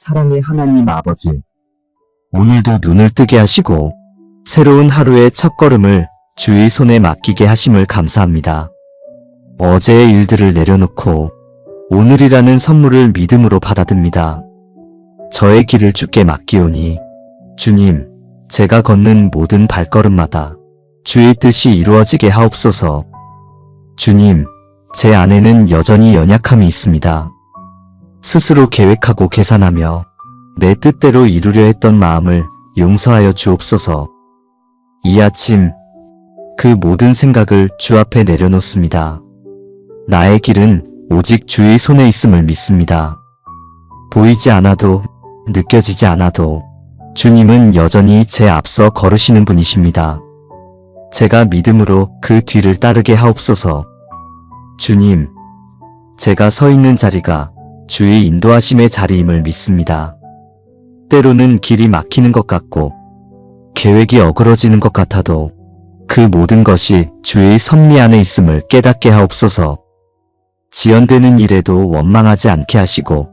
사랑의 하나님 아버지, 오늘도 눈을 뜨게 하시고 새로운 하루의 첫걸음을 주의 손에 맡기게 하심을 감사합니다. 어제의 일들을 내려놓고 오늘이라는 선물을 믿음으로 받아듭니다. 저의 길을 주께 맡기오니 주님, 제가 걷는 모든 발걸음마다 주의 뜻이 이루어지게 하옵소서. 주님, 제 안에는 여전히 연약함이 있습니다. 스스로 계획하고 계산하며 내 뜻대로 이루려 했던 마음을 용서하여 주옵소서. 이 아침 그 모든 생각을 주 앞에 내려놓습니다. 나의 길은 오직 주의 손에 있음을 믿습니다. 보이지 않아도 느껴지지 않아도 주님은 여전히 제 앞서 걸으시는 분이십니다. 제가 믿음으로 그 뒤를 따르게 하옵소서. 주님, 제가 서 있는 자리가 주의 인도하심의 자리임을 믿습니다. 때로는 길이 막히는 것 같고 계획이 어그러지는 것 같아도 그 모든 것이 주의 섭리 안에 있음을 깨닫게 하옵소서. 지연되는 일에도 원망하지 않게 하시고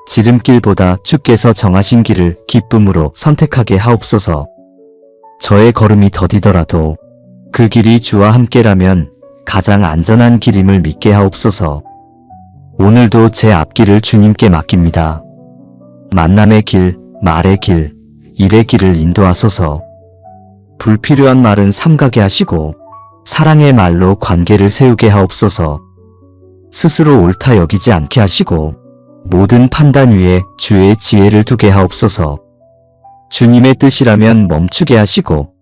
지름길보다 주께서 정하신 길을 기쁨으로 선택하게 하옵소서. 저의 걸음이 더디더라도 그 길이 주와 함께라면 가장 안전한 길임을 믿게 하옵소서. 오늘도 제 앞길을 주님께 맡깁니다. 만남의 길, 말의 길, 일의 길을 인도하소서. 불필요한 말은 삼가게 하시고 사랑의 말로 관계를 세우게 하옵소서. 스스로 옳다 여기지 않게 하시고 모든 판단 위에 주의 지혜를 두게 하옵소서. 주님의 뜻이라면 멈추게 하시고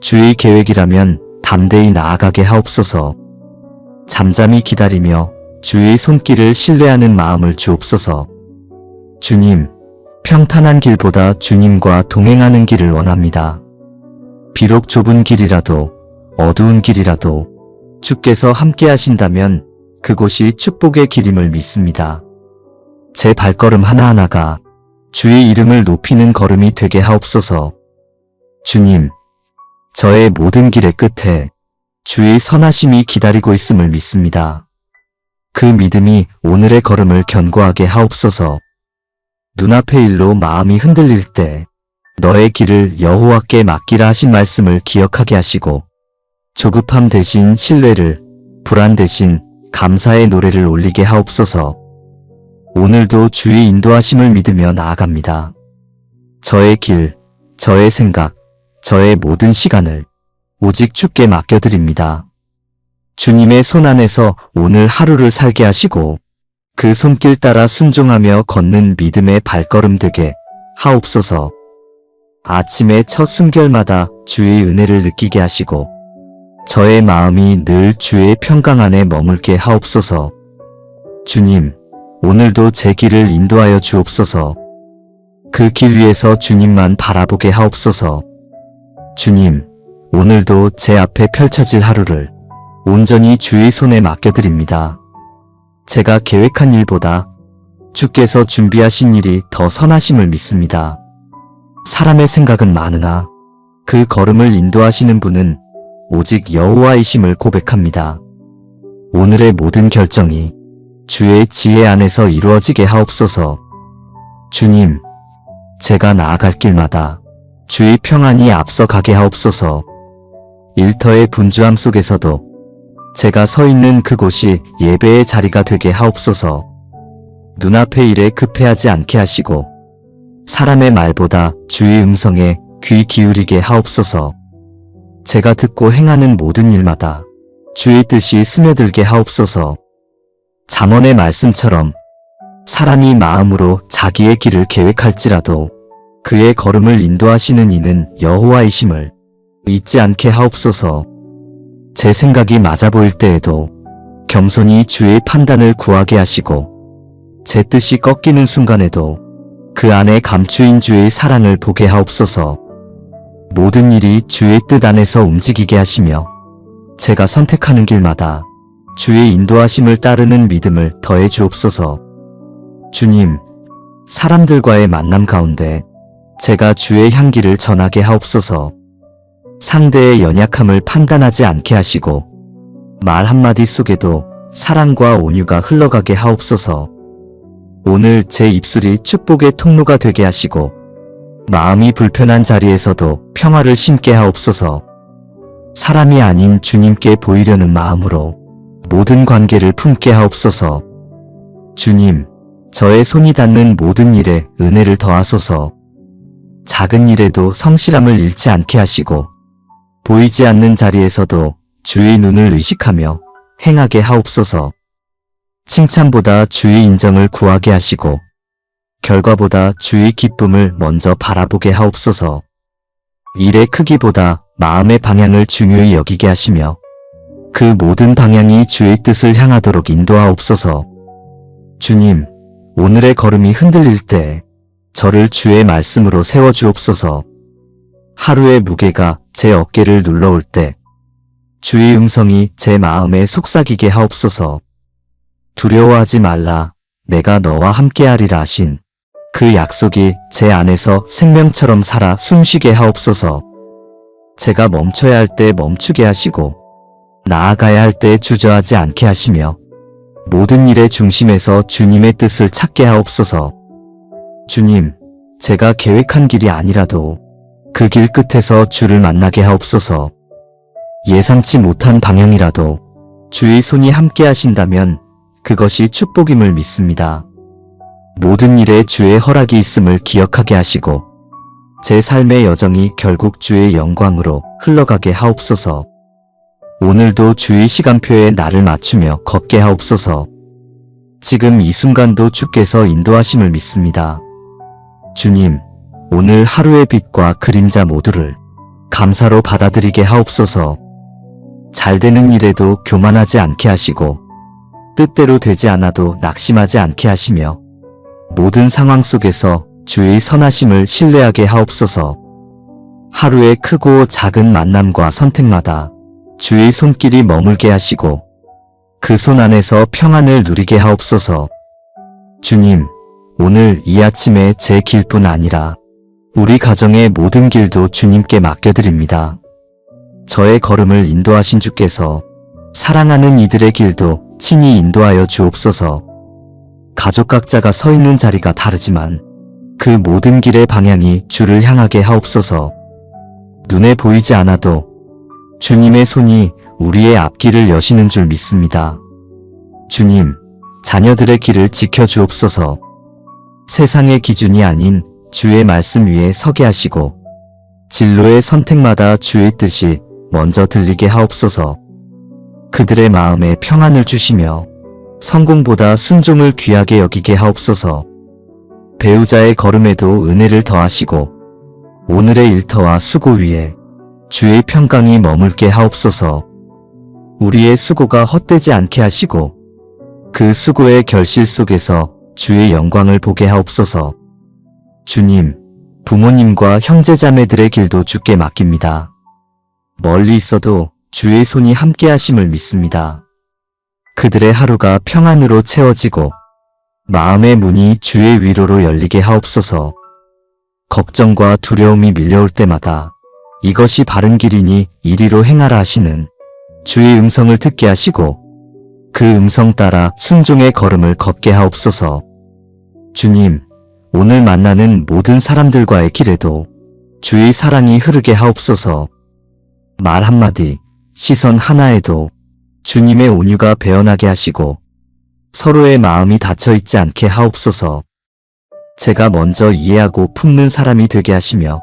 주의 계획이라면 담대히 나아가게 하옵소서. 잠잠히 기다리며 주의 손길을 신뢰하는 마음을 주옵소서. 주님, 평탄한 길보다 주님과 동행하는 길을 원합니다. 비록 좁은 길이라도 어두운 길이라도 주께서 함께 하신다면 그곳이 축복의 길임을 믿습니다. 제 발걸음 하나하나가 주의 이름을 높이는 걸음이 되게 하옵소서. 주님, 저의 모든 길의 끝에 주의 선하심이 기다리고 있음을 믿습니다. 그 믿음이 오늘의 걸음을 견고하게 하옵소서. 눈앞의 일로 마음이 흔들릴 때 너의 길을 여호와께 맡기라 하신 말씀을 기억하게 하시고 조급함 대신 신뢰를, 불안 대신 감사의 노래를 올리게 하옵소서. 오늘도 주의 인도하심을 믿으며 나아갑니다. 저의 길, 저의 생각, 저의 모든 시간을 오직 주께 맡겨드립니다. 주님의 손 안에서 오늘 하루를 살게 하시고 그 손길 따라 순종하며 걷는 믿음의 발걸음 되게 하옵소서. 아침의 첫 숨결마다 주의 은혜를 느끼게 하시고 저의 마음이 늘 주의 평강 안에 머물게 하옵소서. 주님, 오늘도 제 길을 인도하여 주옵소서. 그 길 위에서 주님만 바라보게 하옵소서. 주님, 오늘도 제 앞에 펼쳐질 하루를 온전히 주의 손에 맡겨드립니다. 제가 계획한 일보다 주께서 준비하신 일이 더 선하심을 믿습니다. 사람의 생각은 많으나 그 걸음을 인도하시는 분은 오직 여호와이심을 고백합니다. 오늘의 모든 결정이 주의 지혜 안에서 이루어지게 하옵소서. 주님, 제가 나아갈 길마다 주의 평안이 앞서가게 하옵소서. 일터의 분주함 속에서도 제가 서 있는 그곳이 예배의 자리가 되게 하옵소서. 눈앞의 일에 급해하지 않게 하시고 사람의 말보다 주의 음성에 귀 기울이게 하옵소서. 제가 듣고 행하는 모든 일마다 주의 뜻이 스며들게 하옵소서. 잠언의 말씀처럼 사람이 마음으로 자기의 길을 계획할지라도 그의 걸음을 인도하시는 이는 여호와이심을 잊지 않게 하옵소서. 제 생각이 맞아 보일 때에도 겸손히 주의 판단을 구하게 하시고 제 뜻이 꺾이는 순간에도 그 안에 감추인 주의 사랑을 보게 하옵소서. 모든 일이 주의 뜻 안에서 움직이게 하시며 제가 선택하는 길마다 주의 인도하심을 따르는 믿음을 더해 주옵소서. 주님, 사람들과의 만남 가운데 제가 주의 향기를 전하게 하옵소서. 상대의 연약함을 판단하지 않게 하시고 말 한마디 속에도 사랑과 온유가 흘러가게 하옵소서. 오늘 제 입술이 축복의 통로가 되게 하시고 마음이 불편한 자리에서도 평화를 심게 하옵소서. 사람이 아닌 주님께 보이려는 마음으로 모든 관계를 품게 하옵소서. 주님, 저의 손이 닿는 모든 일에 은혜를 더하소서. 작은 일에도 성실함을 잃지 않게 하시고 보이지 않는 자리에서도 주의 눈을 의식하며 행하게 하옵소서. 칭찬보다 주의 인정을 구하게 하시고 결과보다 주의 기쁨을 먼저 바라보게 하옵소서. 일의 크기보다 마음의 방향을 중요히 여기게 하시며 그 모든 방향이 주의 뜻을 향하도록 인도하옵소서. 주님, 오늘의 걸음이 흔들릴 때 저를 주의 말씀으로 세워주옵소서. 하루의 무게가 제 어깨를 눌러올 때 주의 음성이 제 마음에 속삭이게 하옵소서. 두려워하지 말라, 내가 너와 함께하리라 하신 그 약속이 제 안에서 생명처럼 살아 숨쉬게 하옵소서. 제가 멈춰야 할 때 멈추게 하시고 나아가야 할 때 주저하지 않게 하시며 모든 일의 중심에서 주님의 뜻을 찾게 하옵소서. 주님, 제가 계획한 길이 아니라도 그 길 끝에서 주를 만나게 하옵소서. 예상치 못한 방향이라도 주의 손이 함께 하신다면 그것이 축복임을 믿습니다. 모든 일에 주의 허락이 있음을 기억하게 하시고 제 삶의 여정이 결국 주의 영광으로 흘러가게 하옵소서. 오늘도 주의 시간표에 나를 맞추며 걷게 하옵소서. 지금 이 순간도 주께서 인도하심을 믿습니다. 주님, 오늘 하루의 빛과 그림자 모두를 감사로 받아들이게 하옵소서. 잘 되는 일에도 교만하지 않게 하시고 뜻대로 되지 않아도 낙심하지 않게 하시며 모든 상황 속에서 주의 선하심을 신뢰하게 하옵소서. 하루의 크고 작은 만남과 선택마다 주의 손길이 머물게 하시고 그 손 안에서 평안을 누리게 하옵소서. 주님, 오늘 이 아침에 제 길뿐 아니라 우리 가정의 모든 길도 주님께 맡겨드립니다. 저의 걸음을 인도하신 주께서 사랑하는 이들의 길도 친히 인도하여 주옵소서. 가족 각자가 서 있는 자리가 다르지만 그 모든 길의 방향이 주를 향하게 하옵소서. 눈에 보이지 않아도 주님의 손이 우리의 앞길을 여시는 줄 믿습니다. 주님, 자녀들의 길을 지켜주옵소서. 세상의 기준이 아닌 주의 말씀 위에 서게 하시고 진로의 선택마다 주의 뜻이 먼저 들리게 하옵소서. 그들의 마음에 평안을 주시며 성공보다 순종을 귀하게 여기게 하옵소서. 배우자의 걸음에도 은혜를 더하시고 오늘의 일터와 수고 위에 주의 평강이 머물게 하옵소서. 우리의 수고가 헛되지 않게 하시고 그 수고의 결실 속에서 주의 영광을 보게 하옵소서. 주님, 부모님과 형제자매들의 길도 주께 맡깁니다. 멀리 있어도 주의 손이 함께 하심을 믿습니다. 그들의 하루가 평안으로 채워지고 마음의 문이 주의 위로로 열리게 하옵소서. 걱정과 두려움이 밀려올 때마다 이것이 바른 길이니 이리로 행하라 하시는 주의 음성을 듣게 하시고 그 음성 따라 순종의 걸음을 걷게 하옵소서. 주님, 오늘 만나는 모든 사람들과의 길에도 주의 사랑이 흐르게 하옵소서. 말 한마디, 시선 하나에도 주님의 온유가 배어나게 하시고 서로의 마음이 닫혀있지 않게 하옵소서. 제가 먼저 이해하고 품는 사람이 되게 하시며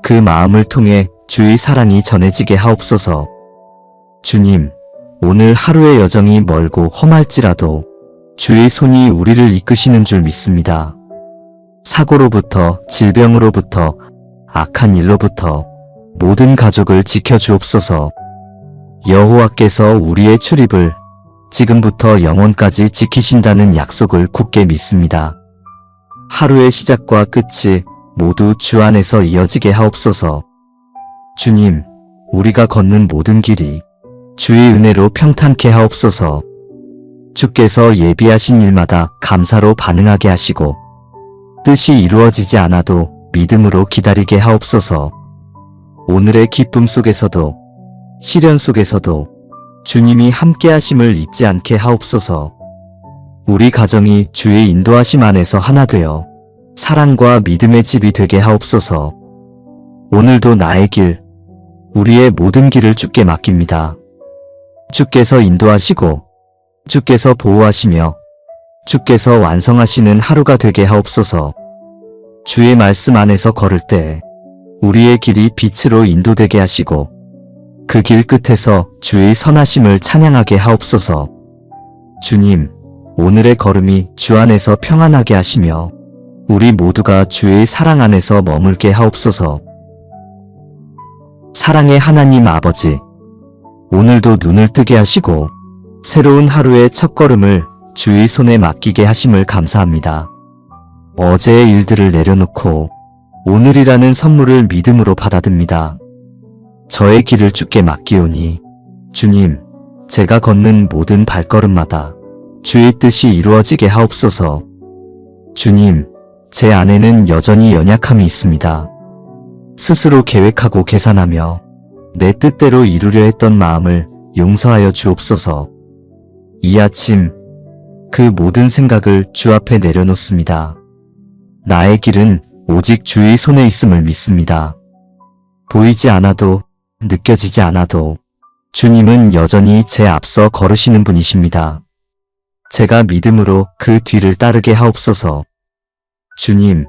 그 마음을 통해 주의 사랑이 전해지게 하옵소서. 주님, 오늘 하루의 여정이 멀고 험할지라도 주의 손이 우리를 이끄시는 줄 믿습니다. 사고로부터, 질병으로부터, 악한 일로부터 모든 가족을 지켜주옵소서. 여호와께서 우리의 출입을 지금부터 영원까지 지키신다는 약속을 굳게 믿습니다. 하루의 시작과 끝이 모두 주 안에서 이어지게 하옵소서. 주님, 우리가 걷는 모든 길이 주의 은혜로 평탄케 하옵소서. 주께서 예비하신 일마다 감사로 반응하게 하시고 뜻이 이루어지지 않아도 믿음으로 기다리게 하옵소서. 오늘의 기쁨 속에서도 시련 속에서도 주님이 함께 하심을 잊지 않게 하옵소서. 우리 가정이 주의 인도하심 안에서 하나 되어 사랑과 믿음의 집이 되게 하옵소서. 오늘도 나의 길, 우리의 모든 길을 주께 맡깁니다. 주께서 인도하시고 주께서 보호하시며 주께서 완성하시는 하루가 되게 하옵소서. 주의 말씀 안에서 걸을 때 우리의 길이 빛으로 인도되게 하시고 그 길 끝에서 주의 선하심을 찬양하게 하옵소서. 주님, 오늘의 걸음이 주 안에서 평안하게 하시며 우리 모두가 주의 사랑 안에서 머물게 하옵소서. 사랑의 하나님 아버지, 오늘도 눈을 뜨게 하시고 새로운 하루의 첫걸음을 주의 손에 맡기게 하심을 감사합니다. 어제의 일들을 내려놓고 오늘이라는 선물을 믿음으로 받아듭니다. 저의 길을 주께 맡기오니 주님, 제가 걷는 모든 발걸음마다 주의 뜻이 이루어지게 하옵소서. 주님, 제 안에는 여전히 연약함이 있습니다. 스스로 계획하고 계산하며 내 뜻대로 이루려 했던 마음을 용서하여 주옵소서. 이 아침 그 모든 생각을 주 앞에 내려놓습니다. 나의 길은 오직 주의 손에 있음을 믿습니다. 보이지 않아도 느껴지지 않아도 주님은 여전히 제 앞서 걸으시는 분이십니다. 제가 믿음으로 그 뒤를 따르게 하옵소서. 주님,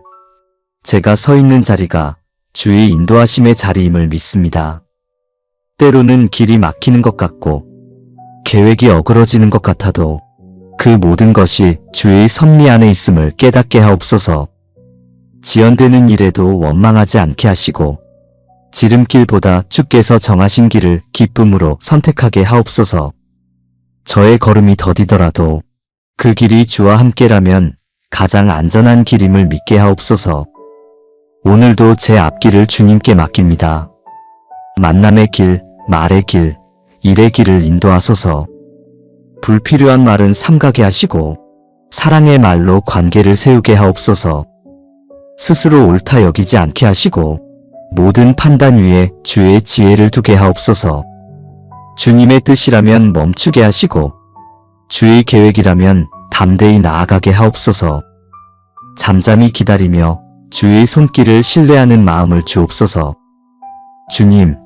제가 서 있는 자리가 주의 인도하심의 자리임을 믿습니다. 때로는 길이 막히는 것 같고 계획이 어그러지는 것 같아도 그 모든 것이 주의 섭리 안에 있음을 깨닫게 하옵소서. 지연되는 일에도 원망하지 않게 하시고 지름길보다 주께서 정하신 길을 기쁨으로 선택하게 하옵소서. 저의 걸음이 더디더라도 그 길이 주와 함께라면 가장 안전한 길임을 믿게 하옵소서. 오늘도 제 앞길을 주님께 맡깁니다. 만남의 길, 말의 길, 일의 길을 인도하소서. 불필요한 말은 삼가게 하시고 사랑의 말로 관계를 세우게 하옵소서. 스스로 옳다 여기지 않게 하시고 모든 판단 위에 주의 지혜를 두게 하옵소서. 주님의 뜻이라면 멈추게 하시고 주의 계획이라면 담대히 나아가게 하옵소서. 잠잠히 기다리며 주의 손길을 신뢰하는 마음을 주옵소서. 주님,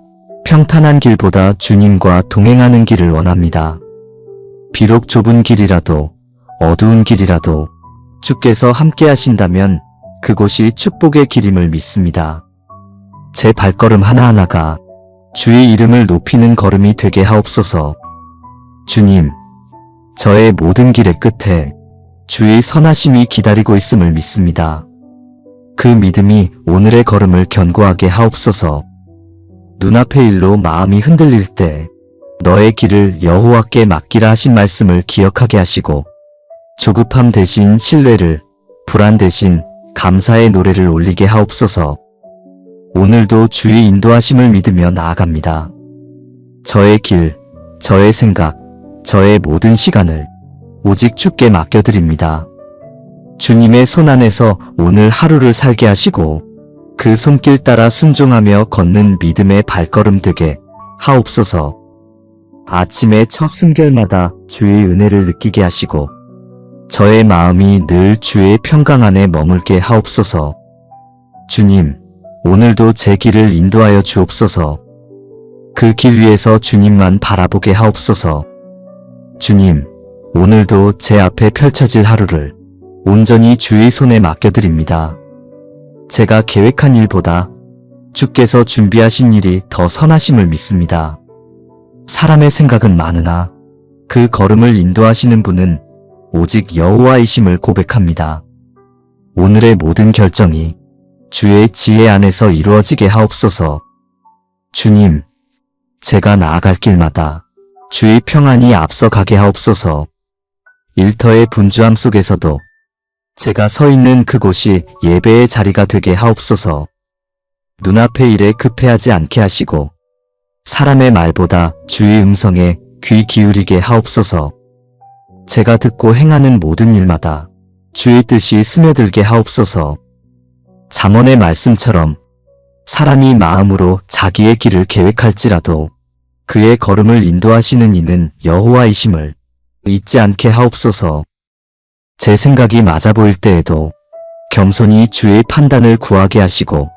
평탄한 길보다 주님과 동행하는 길을 원합니다. 비록 좁은 길이라도 어두운 길이라도 주께서 함께 하신다면 그곳이 축복의 길임을 믿습니다. 제 발걸음 하나하나가 주의 이름을 높이는 걸음이 되게 하옵소서. 주님, 저의 모든 길의 끝에 주의 선하심이 기다리고 있음을 믿습니다. 그 믿음이 오늘의 걸음을 견고하게 하옵소서. 눈앞의 일로 마음이 흔들릴 때 너의 길을 여호와께 맡기라 하신 말씀을 기억하게 하시고 조급함 대신 신뢰를, 불안 대신 감사의 노래를 올리게 하옵소서. 오늘도 주의 인도하심을 믿으며 나아갑니다. 저의 길, 저의 생각, 저의 모든 시간을 오직 주께 맡겨드립니다. 주님의 손 안에서 오늘 하루를 살게 하시고 그 손길 따라 순종하며 걷는 믿음의 발걸음 되게 하옵소서. 아침의 첫 숨결마다 주의 은혜를 느끼게 하시고 저의 마음이 늘 주의 평강 안에 머물게 하옵소서. 주님, 오늘도 제 길을 인도하여 주옵소서. 그 길 위에서 주님만 바라보게 하옵소서. 주님, 오늘도 제 앞에 펼쳐질 하루를 온전히 주의 손에 맡겨드립니다. 제가 계획한 일보다 주께서 준비하신 일이 더 선하심을 믿습니다. 사람의 생각은 많으나 그 걸음을 인도하시는 분은 오직 여호와이심을 고백합니다. 오늘의 모든 결정이 주의 지혜 안에서 이루어지게 하옵소서. 주님, 제가 나아갈 길마다 주의 평안이 앞서가게 하옵소서. 일터의 분주함 속에서도 제가 서 있는 그곳이 예배의 자리가 되게 하옵소서. 눈앞의 일에 급해하지 않게 하시고 사람의 말보다 주의 음성에 귀 기울이게 하옵소서. 제가 듣고 행하는 모든 일마다 주의 뜻이 스며들게 하옵소서. 잠언의 말씀처럼 사람이 마음으로 자기의 길을 계획할지라도 그의 걸음을 인도하시는 이는 여호와이심을 잊지 않게 하옵소서. 제 생각이 맞아 보일 때에도 겸손히 주의 판단을 구하게 하시고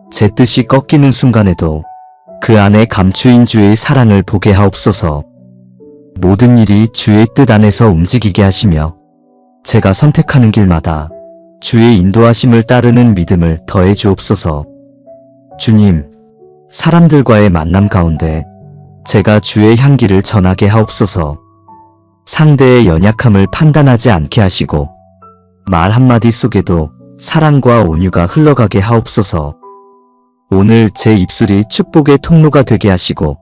제 뜻이 꺾이는 순간에도 그 안에 감추인 주의 사랑을 보게 하옵소서. 모든 일이 주의 뜻 안에서 움직이게 하시며 제가 선택하는 길마다 주의 인도하심을 따르는 믿음을 더해 주옵소서. 주님, 사람들과의 만남 가운데 제가 주의 향기를 전하게 하옵소서. 상대의 연약함을 판단하지 않게 하시고 말 한마디 속에도 사랑과 온유가 흘러가게 하옵소서. 오늘 제 입술이 축복의 통로가 되게 하시고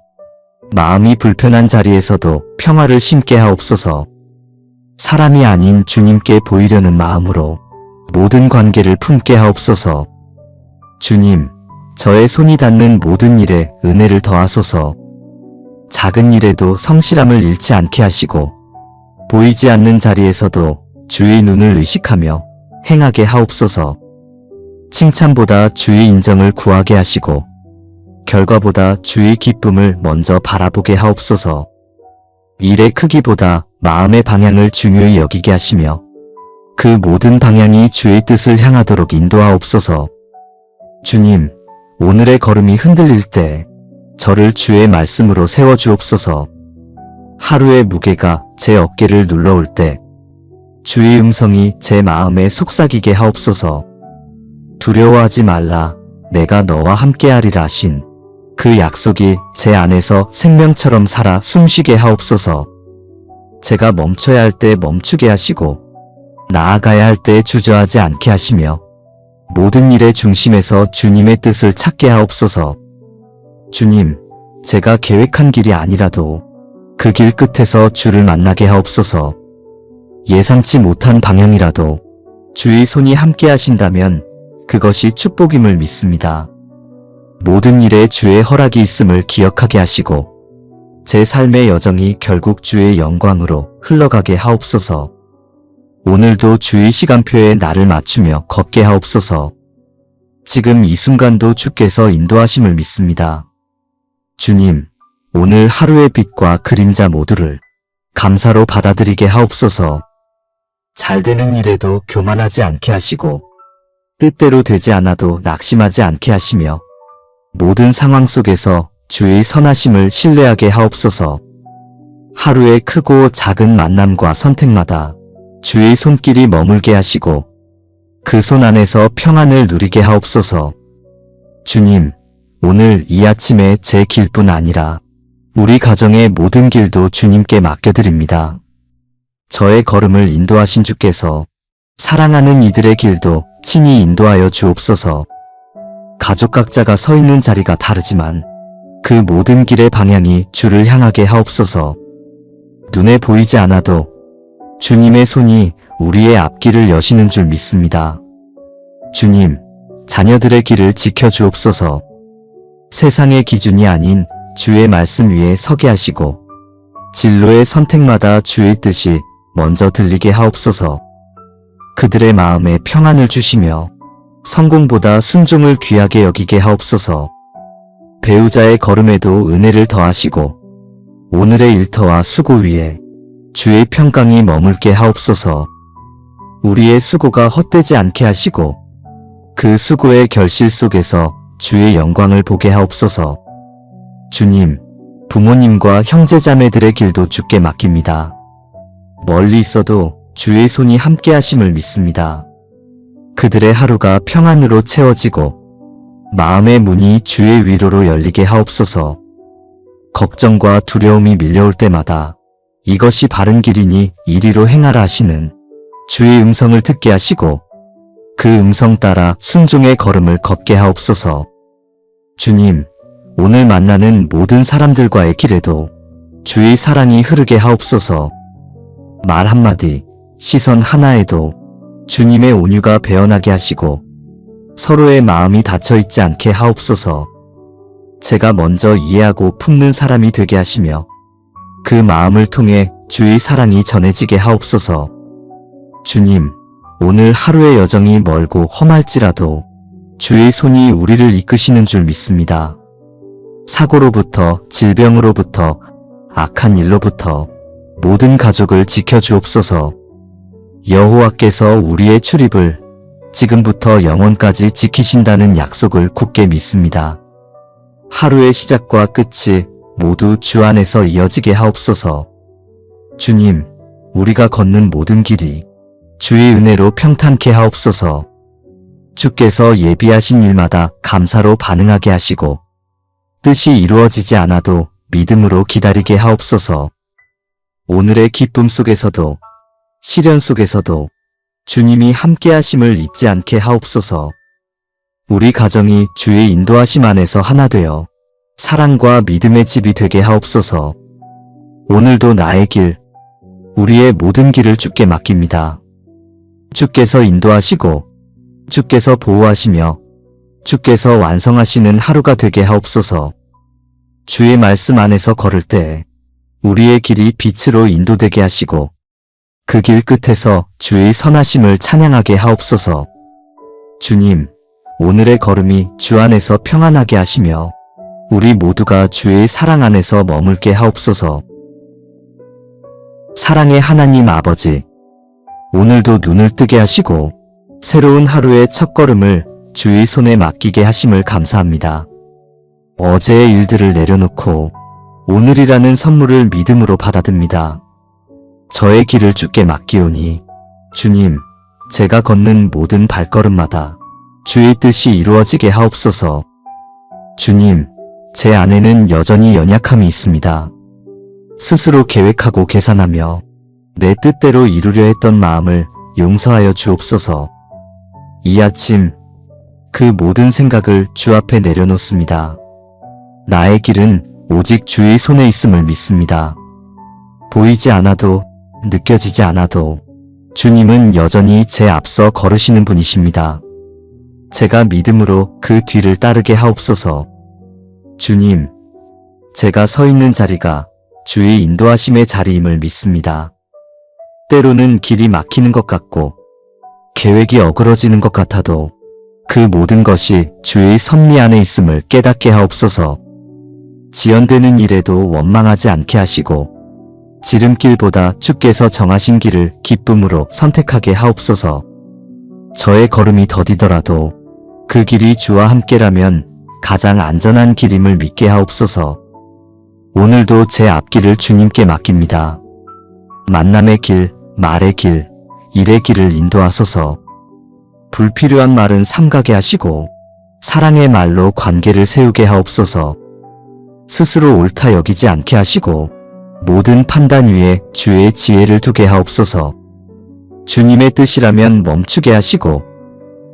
마음이 불편한 자리에서도 평화를 심게 하옵소서. 사람이 아닌 주님께 보이려는 마음으로 모든 관계를 품게 하옵소서. 주님, 저의 손이 닿는 모든 일에 은혜를 더하소서. 작은 일에도 성실함을 잃지 않게 하시고 보이지 않는 자리에서도 주의 눈을 의식하며 행하게 하옵소서. 칭찬보다 주의 인정을 구하게 하시고 결과보다 주의 기쁨을 먼저 바라보게 하옵소서. 일의 크기보다 마음의 방향을 중요히 여기게 하시며 그 모든 방향이 주의 뜻을 향하도록 인도하옵소서. 주님, 오늘의 걸음이 흔들릴 때 저를 주의 말씀으로 세워주옵소서. 하루의 무게가 제 어깨를 눌러올 때 주의 음성이 제 마음에 속삭이게 하옵소서. 두려워하지 말라, 내가 너와 함께하리라 하신 그 약속이 제 안에서 생명처럼 살아 숨쉬게 하옵소서. 제가 멈춰야 할 때 멈추게 하시고 나아가야 할 때 주저하지 않게 하시며 모든 일의 중심에서 주님의 뜻을 찾게 하옵소서. 주님, 제가 계획한 길이 아니라도 그 길 끝에서 주를 만나게 하옵소서. 예상치 못한 방향이라도 주의 손이 함께 하신다면 그것이 축복임을 믿습니다. 모든 일에 주의 허락이 있음을 기억하게 하시고 제 삶의 여정이 결국 주의 영광으로 흘러가게 하옵소서. 오늘도 주의 시간표에 나를 맞추며 걷게 하옵소서. 지금 이 순간도 주께서 인도하심을 믿습니다. 주님, 오늘 하루의 빛과 그림자 모두를 감사로 받아들이게 하옵소서. 잘 되는 일에도 교만하지 않게 하시고 뜻대로 되지 않아도 낙심하지 않게 하시며 모든 상황 속에서 주의 선하심을 신뢰하게 하옵소서. 하루의 크고 작은 만남과 선택마다 주의 손길이 머물게 하시고 그 손 안에서 평안을 누리게 하옵소서. 주님, 오늘 이 아침에 제 길뿐 아니라 우리 가정의 모든 길도 주님께 맡겨드립니다. 저의 걸음을 인도하신 주께서 사랑하는 이들의 길도 친히 인도하여 주옵소서. 가족 각자가 서 있는 자리가 다르지만 그 모든 길의 방향이 주를 향하게 하옵소서. 눈에 보이지 않아도 주님의 손이 우리의 앞길을 여시는 줄 믿습니다. 주님, 자녀들의 길을 지켜주옵소서. 세상의 기준이 아닌 주의 말씀 위에 서게 하시고 진로의 선택마다 주의 뜻이 먼저 들리게 하옵소서. 그들의 마음에 평안을 주시며 성공보다 순종을 귀하게 여기게 하옵소서. 배우자의 걸음에도 은혜를 더하시고 오늘의 일터와 수고 위에 주의 평강이 머물게 하옵소서. 우리의 수고가 헛되지 않게 하시고 그 수고의 결실 속에서 주의 영광을 보게 하옵소서. 주님, 부모님과 형제자매들의 길도 주께 맡깁니다. 멀리 있어도 주의 손이 함께 하심을 믿습니다. 그들의 하루가 평안으로 채워지고 마음의 문이 주의 위로로 열리게 하옵소서. 걱정과 두려움이 밀려올 때마다 이것이 바른 길이니 이리로 행하라 하시는 주의 음성을 듣게 하시고 그 음성 따라 순종의 걸음을 걷게 하옵소서. 주님, 오늘 만나는 모든 사람들과의 길에도 주의 사랑이 흐르게 하옵소서. 말 한마디, 시선 하나에도 주님의 온유가 배어나게 하시고 서로의 마음이 닫혀있지 않게 하옵소서. 제가 먼저 이해하고 품는 사람이 되게 하시며 그 마음을 통해 주의 사랑이 전해지게 하옵소서. 주님, 오늘 하루의 여정이 멀고 험할지라도 주의 손이 우리를 이끄시는 줄 믿습니다. 사고로부터, 질병으로부터, 악한 일로부터 모든 가족을 지켜주옵소서. 여호와께서 우리의 출입을 지금부터 영원까지 지키신다는 약속을 굳게 믿습니다. 하루의 시작과 끝이 모두 주 안에서 이어지게 하옵소서. 주님, 우리가 걷는 모든 길이 주의 은혜로 평탄케 하옵소서. 주께서 예비하신 일마다 감사로 반응하게 하시고 뜻이 이루어지지 않아도 믿음으로 기다리게 하옵소서. 오늘의 기쁨 속에서도 시련 속에서도 주님이 함께 하심을 잊지 않게 하옵소서. 우리 가정이 주의 인도하심 안에서 하나 되어 사랑과 믿음의 집이 되게 하옵소서. 오늘도 나의 길, 우리의 모든 길을 주께 맡깁니다. 주께서 인도하시고 주께서 보호하시며 주께서 완성하시는 하루가 되게 하옵소서. 주의 말씀 안에서 걸을 때 우리의 길이 빛으로 인도되게 하시고 그 길 끝에서 주의 선하심을 찬양하게 하옵소서. 주님, 오늘의 걸음이 주 안에서 평안하게 하시며 우리 모두가 주의 사랑 안에서 머물게 하옵소서. 사랑의 하나님 아버지, 오늘도 눈을 뜨게 하시고 새로운 하루의 첫걸음을 주의 손에 맡기게 하심을 감사합니다. 어제의 일들을 내려놓고 오늘이라는 선물을 믿음으로 받아듭니다. 저의 길을 주께 맡기오니 주님, 제가 걷는 모든 발걸음마다 주의 뜻이 이루어지게 하옵소서. 주님, 제 안에는 여전히 연약함이 있습니다. 스스로 계획하고 계산하며 내 뜻대로 이루려 했던 마음을 용서하여 주옵소서. 이 아침 그 모든 생각을 주 앞에 내려놓습니다. 나의 길은 오직 주의 손에 있음을 믿습니다. 보이지 않아도 느껴지지 않아도 주님은 여전히 제 앞서 걸으시는 분이십니다. 제가 믿음으로 그 뒤를 따르게 하옵소서. 주님, 제가 서 있는 자리가 주의 인도하심의 자리임을 믿습니다. 때로는 길이 막히는 것 같고 계획이 어그러지는 것 같아도 그 모든 것이 주의 섭리 안에 있음을 깨닫게 하옵소서. 지연되는 일에도 원망하지 않게 하시고 지름길보다 주께서 정하신 길을 기쁨으로 선택하게 하옵소서. 저의 걸음이 더디더라도 그 길이 주와 함께라면 가장 안전한 길임을 믿게 하옵소서. 오늘도 제 앞길을 주님께 맡깁니다. 만남의 길, 말의 길, 일의 길을 인도하소서. 불필요한 말은 삼가게 하시고 사랑의 말로 관계를 세우게 하옵소서. 스스로 옳다 여기지 않게 하시고 모든 판단 위에 주의 지혜를 두게 하옵소서. 주님의 뜻이라면 멈추게 하시고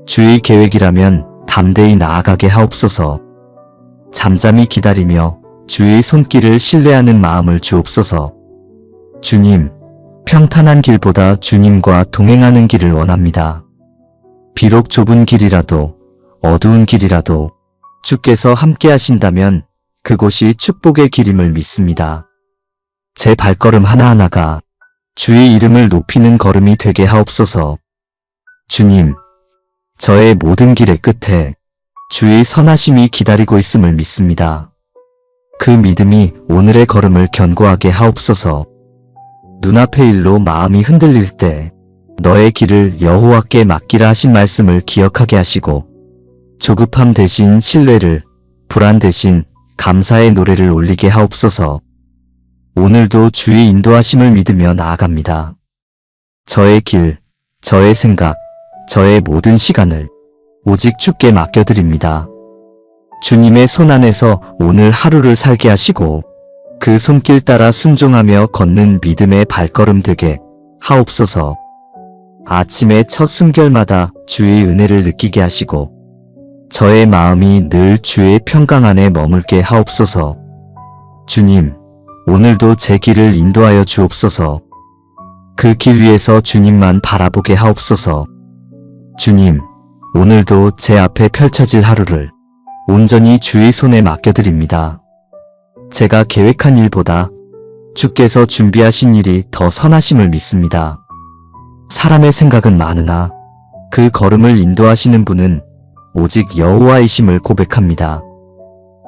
주의 계획이라면 담대히 나아가게 하옵소서. 잠잠히 기다리며 주의 손길을 신뢰하는 마음을 주옵소서. 주님, 평탄한 길보다 주님과 동행하는 길을 원합니다. 비록 좁은 길이라도 어두운 길이라도 주께서 함께 하신다면 그곳이 축복의 길임을 믿습니다. 제 발걸음 하나하나가 주의 이름을 높이는 걸음이 되게 하옵소서. 주님, 저의 모든 길의 끝에 주의 선하심이 기다리고 있음을 믿습니다. 그 믿음이 오늘의 걸음을 견고하게 하옵소서. 눈앞의 일로 마음이 흔들릴 때 너의 길을 여호와께 맡기라 하신 말씀을 기억하게 하시고 조급함 대신 신뢰를, 불안 대신 감사의 노래를 올리게 하옵소서. 오늘도 주의 인도하심을 믿으며 나아갑니다. 저의 길, 저의 생각, 저의 모든 시간을 오직 주께 맡겨드립니다. 주님의 손 안에서 오늘 하루를 살게 하시고 그 손길 따라 순종하며 걷는 믿음의 발걸음 되게 하옵소서. 아침의 첫 숨결마다 주의 은혜를 느끼게 하시고 저의 마음이 늘 주의 평강 안에 머물게 하옵소서. 주님, 오늘도 제 길을 인도하여 주옵소서. 그 길 위에서 주님만 바라보게 하옵소서. 주님, 오늘도 제 앞에 펼쳐질 하루를 온전히 주의 손에 맡겨드립니다. 제가 계획한 일보다 주께서 준비하신 일이 더 선하심을 믿습니다. 사람의 생각은 많으나 그 걸음을 인도하시는 분은 오직 여호와이심을 고백합니다.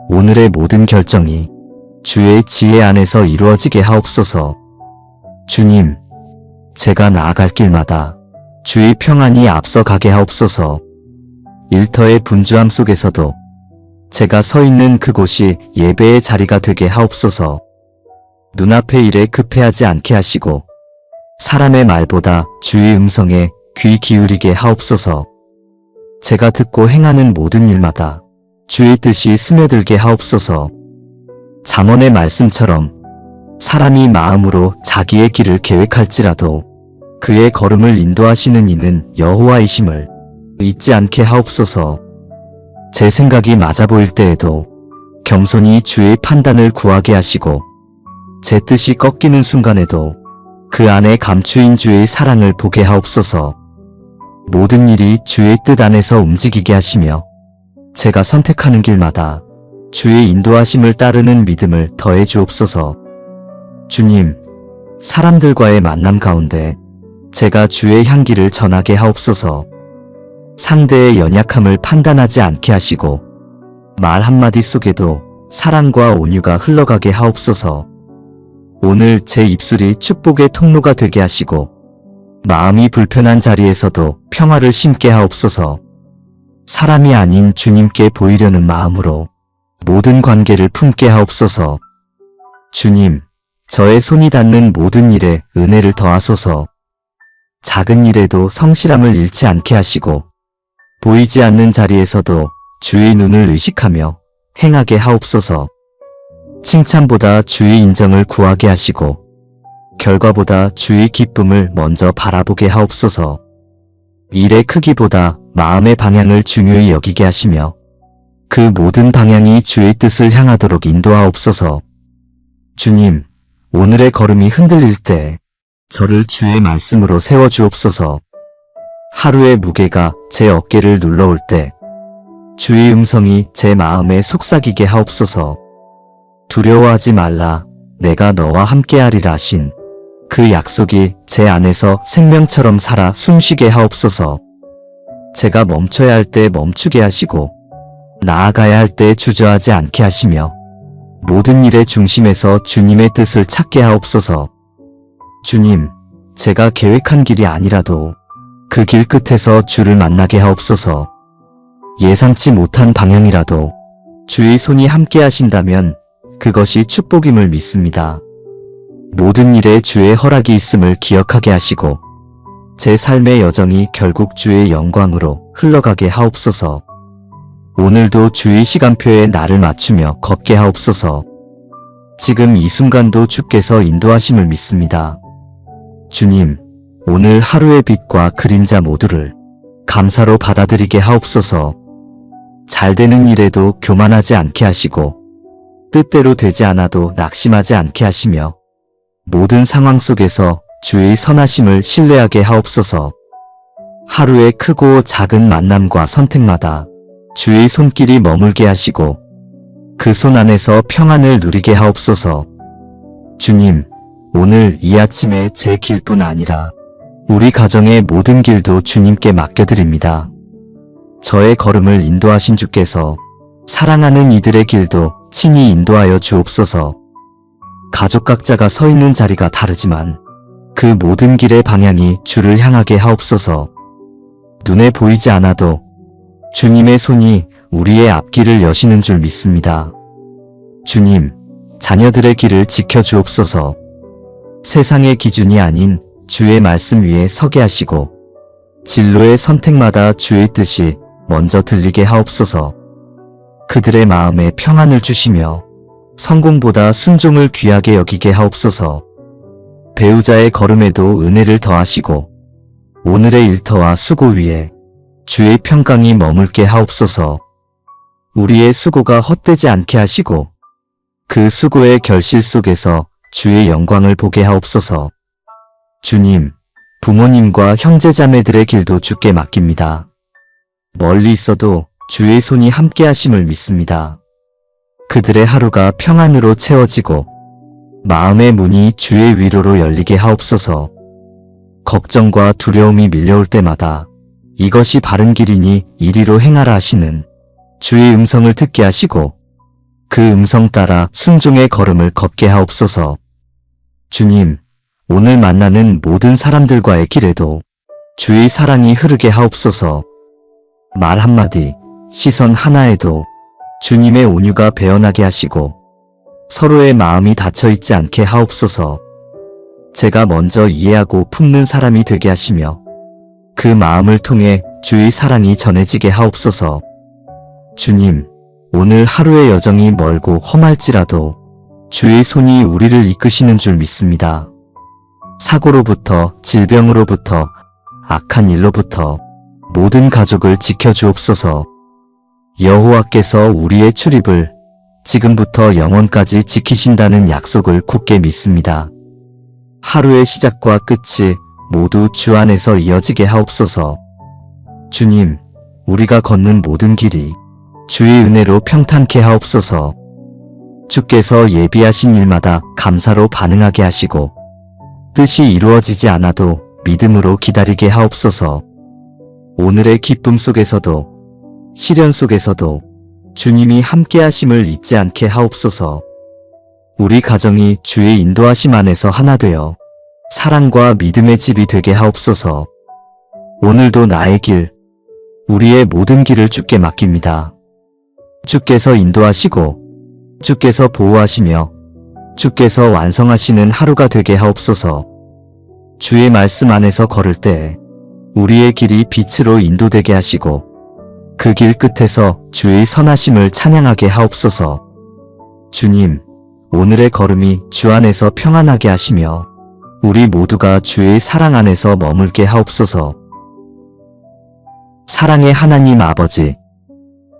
오늘의 모든 결정이 주의 지혜 안에서 이루어지게 하옵소서. 주님, 제가 나아갈 길마다 주의 평안이 앞서가게 하옵소서. 일터의 분주함 속에서도 제가 서 있는 그곳이 예배의 자리가 되게 하옵소서. 눈앞의 일에 급해하지 않게 하시고 사람의 말보다 주의 음성에 귀 기울이게 하옵소서. 제가 듣고 행하는 모든 일마다 주의 뜻이 스며들게 하옵소서. 잠언의 말씀처럼 사람이 마음으로 자기의 길을 계획할지라도 그의 걸음을 인도하시는 이는 여호와이심을 잊지 않게 하옵소서. 제 생각이 맞아 보일 때에도 겸손히 주의 판단을 구하게 하시고 제 뜻이 꺾이는 순간에도 그 안에 감추인 주의 사랑을 보게 하옵소서. 모든 일이 주의 뜻 안에서 움직이게 하시며 제가 선택하는 길마다 주의 인도하심을 따르는 믿음을 더해 주옵소서. 주님, 사람들과의 만남 가운데 제가 주의 향기를 전하게 하옵소서. 상대의 연약함을 판단하지 않게 하시고 말 한마디 속에도 사랑과 온유가 흘러가게 하옵소서. 오늘 제 입술이 축복의 통로가 되게 하시고 마음이 불편한 자리에서도 평화를 심게 하옵소서. 사람이 아닌 주님께 보이려는 마음으로 모든 관계를 품게 하옵소서. 주님, 저의 손이 닿는 모든 일에 은혜를 더하소서. 작은 일에도 성실함을 잃지 않게 하시고 보이지 않는 자리에서도 주의 눈을 의식하며 행하게 하옵소서. 칭찬보다 주의 인정을 구하게 하시고 결과보다 주의 기쁨을 먼저 바라보게 하옵소서. 일의 크기보다 마음의 방향을 중요히 여기게 하시며 그 모든 방향이 주의 뜻을 향하도록 인도하옵소서. 주님, 오늘의 걸음이 흔들릴 때 저를 주의 말씀으로 세워주옵소서. 하루의 무게가 제 어깨를 눌러올 때 주의 음성이 제 마음에 속삭이게 하옵소서. 두려워하지 말라, 내가 너와 함께하리라 하신 그 약속이 제 안에서 생명처럼 살아 숨쉬게 하옵소서. 제가 멈춰야 할 때 멈추게 하시고 나아가야 할 때 주저하지 않게 하시며 모든 일의 중심에서 주님의 뜻을 찾게 하옵소서. 주님, 제가 계획한 길이 아니라도 그 길 끝에서 주를 만나게 하옵소서. 예상치 못한 방향이라도 주의 손이 함께 하신다면 그것이 축복임을 믿습니다. 모든 일에 주의 허락이 있음을 기억하게 하시고 제 삶의 여정이 결국 주의 영광으로 흘러가게 하옵소서. 오늘도 주의 시간표에 나를 맞추며 걷게 하옵소서. 지금 이 순간도 주께서 인도하심을 믿습니다. 주님, 오늘 하루의 빛과 그림자 모두를 감사로 받아들이게 하옵소서. 잘 되는 일에도 교만하지 않게 하시고 뜻대로 되지 않아도 낙심하지 않게 하시며 모든 상황 속에서 주의 선하심을 신뢰하게 하옵소서. 하루의 크고 작은 만남과 선택마다 주의 손길이 머물게 하시고 그 손 안에서 평안을 누리게 하옵소서. 주님, 오늘 이 아침에 제 길뿐 아니라 우리 가정의 모든 길도 주님께 맡겨드립니다. 저의 걸음을 인도하신 주께서 사랑하는 이들의 길도 친히 인도하여 주옵소서. 가족 각자가 서 있는 자리가 다르지만 그 모든 길의 방향이 주를 향하게 하옵소서. 눈에 보이지 않아도 주님의 손이 우리의 앞길을 여시는 줄 믿습니다. 주님, 자녀들의 길을 지켜주옵소서. 세상의 기준이 아닌 주의 말씀 위에 서게 하시고 진로의 선택마다 주의 뜻이 먼저 들리게 하옵소서. 그들의 마음에 평안을 주시며 성공보다 순종을 귀하게 여기게 하옵소서. 배우자의 걸음에도 은혜를 더하시고 오늘의 일터와 수고 위에 주의 평강이 머물게 하옵소서. 우리의 수고가 헛되지 않게 하시고 그 수고의 결실 속에서 주의 영광을 보게 하옵소서. 주님, 부모님과 형제자매들의 길도 주께 맡깁니다. 멀리 있어도 주의 손이 함께 하심을 믿습니다. 그들의 하루가 평안으로 채워지고 마음의 문이 주의 위로로 열리게 하옵소서. 걱정과 두려움이 밀려올 때마다 이것이 바른 길이니 이리로 행하라 하시는 주의 음성을 듣게 하시고 그 음성 따라 순종의 걸음을 걷게 하옵소서. 주님, 오늘 만나는 모든 사람들과의 길에도 주의 사랑이 흐르게 하옵소서. 말 한마디, 시선 하나에도 주님의 온유가 배어나게 하시고 서로의 마음이 닫혀있지 않게 하옵소서. 제가 먼저 이해하고 품는 사람이 되게 하시며 그 마음을 통해 주의 사랑이 전해지게 하옵소서. 주님, 오늘 하루의 여정이 멀고 험할지라도 주의 손이 우리를 이끄시는 줄 믿습니다. 사고로부터, 질병으로부터, 악한 일로부터 모든 가족을 지켜주옵소서. 여호와께서 우리의 출입을 지금부터 영원까지 지키신다는 약속을 굳게 믿습니다. 하루의 시작과 끝이 모두 주 안에서 이어지게 하옵소서. 주님, 우리가 걷는 모든 길이 주의 은혜로 평탄케 하옵소서. 주께서 예비하신 일마다 감사로 반응하게 하시고 뜻이 이루어지지 않아도 믿음으로 기다리게 하옵소서. 오늘의 기쁨 속에서도 시련 속에서도 주님이 함께 하심을 잊지 않게 하옵소서. 우리 가정이 주의 인도하심 안에서 하나 되어 사랑과 믿음의 집이 되게 하옵소서. 오늘도 나의 길, 우리의 모든 길을 주께 맡깁니다. 주께서 인도하시고 주께서 보호하시며 주께서 완성하시는 하루가 되게 하옵소서. 주의 말씀 안에서 걸을 때 우리의 길이 빛으로 인도되게 하시고 그 길 끝에서 주의 선하심을 찬양하게 하옵소서. 주님, 오늘의 걸음이 주 안에서 평안하게 하시며 우리 모두가 주의 사랑 안에서 머물게 하옵소서. 사랑의 하나님 아버지,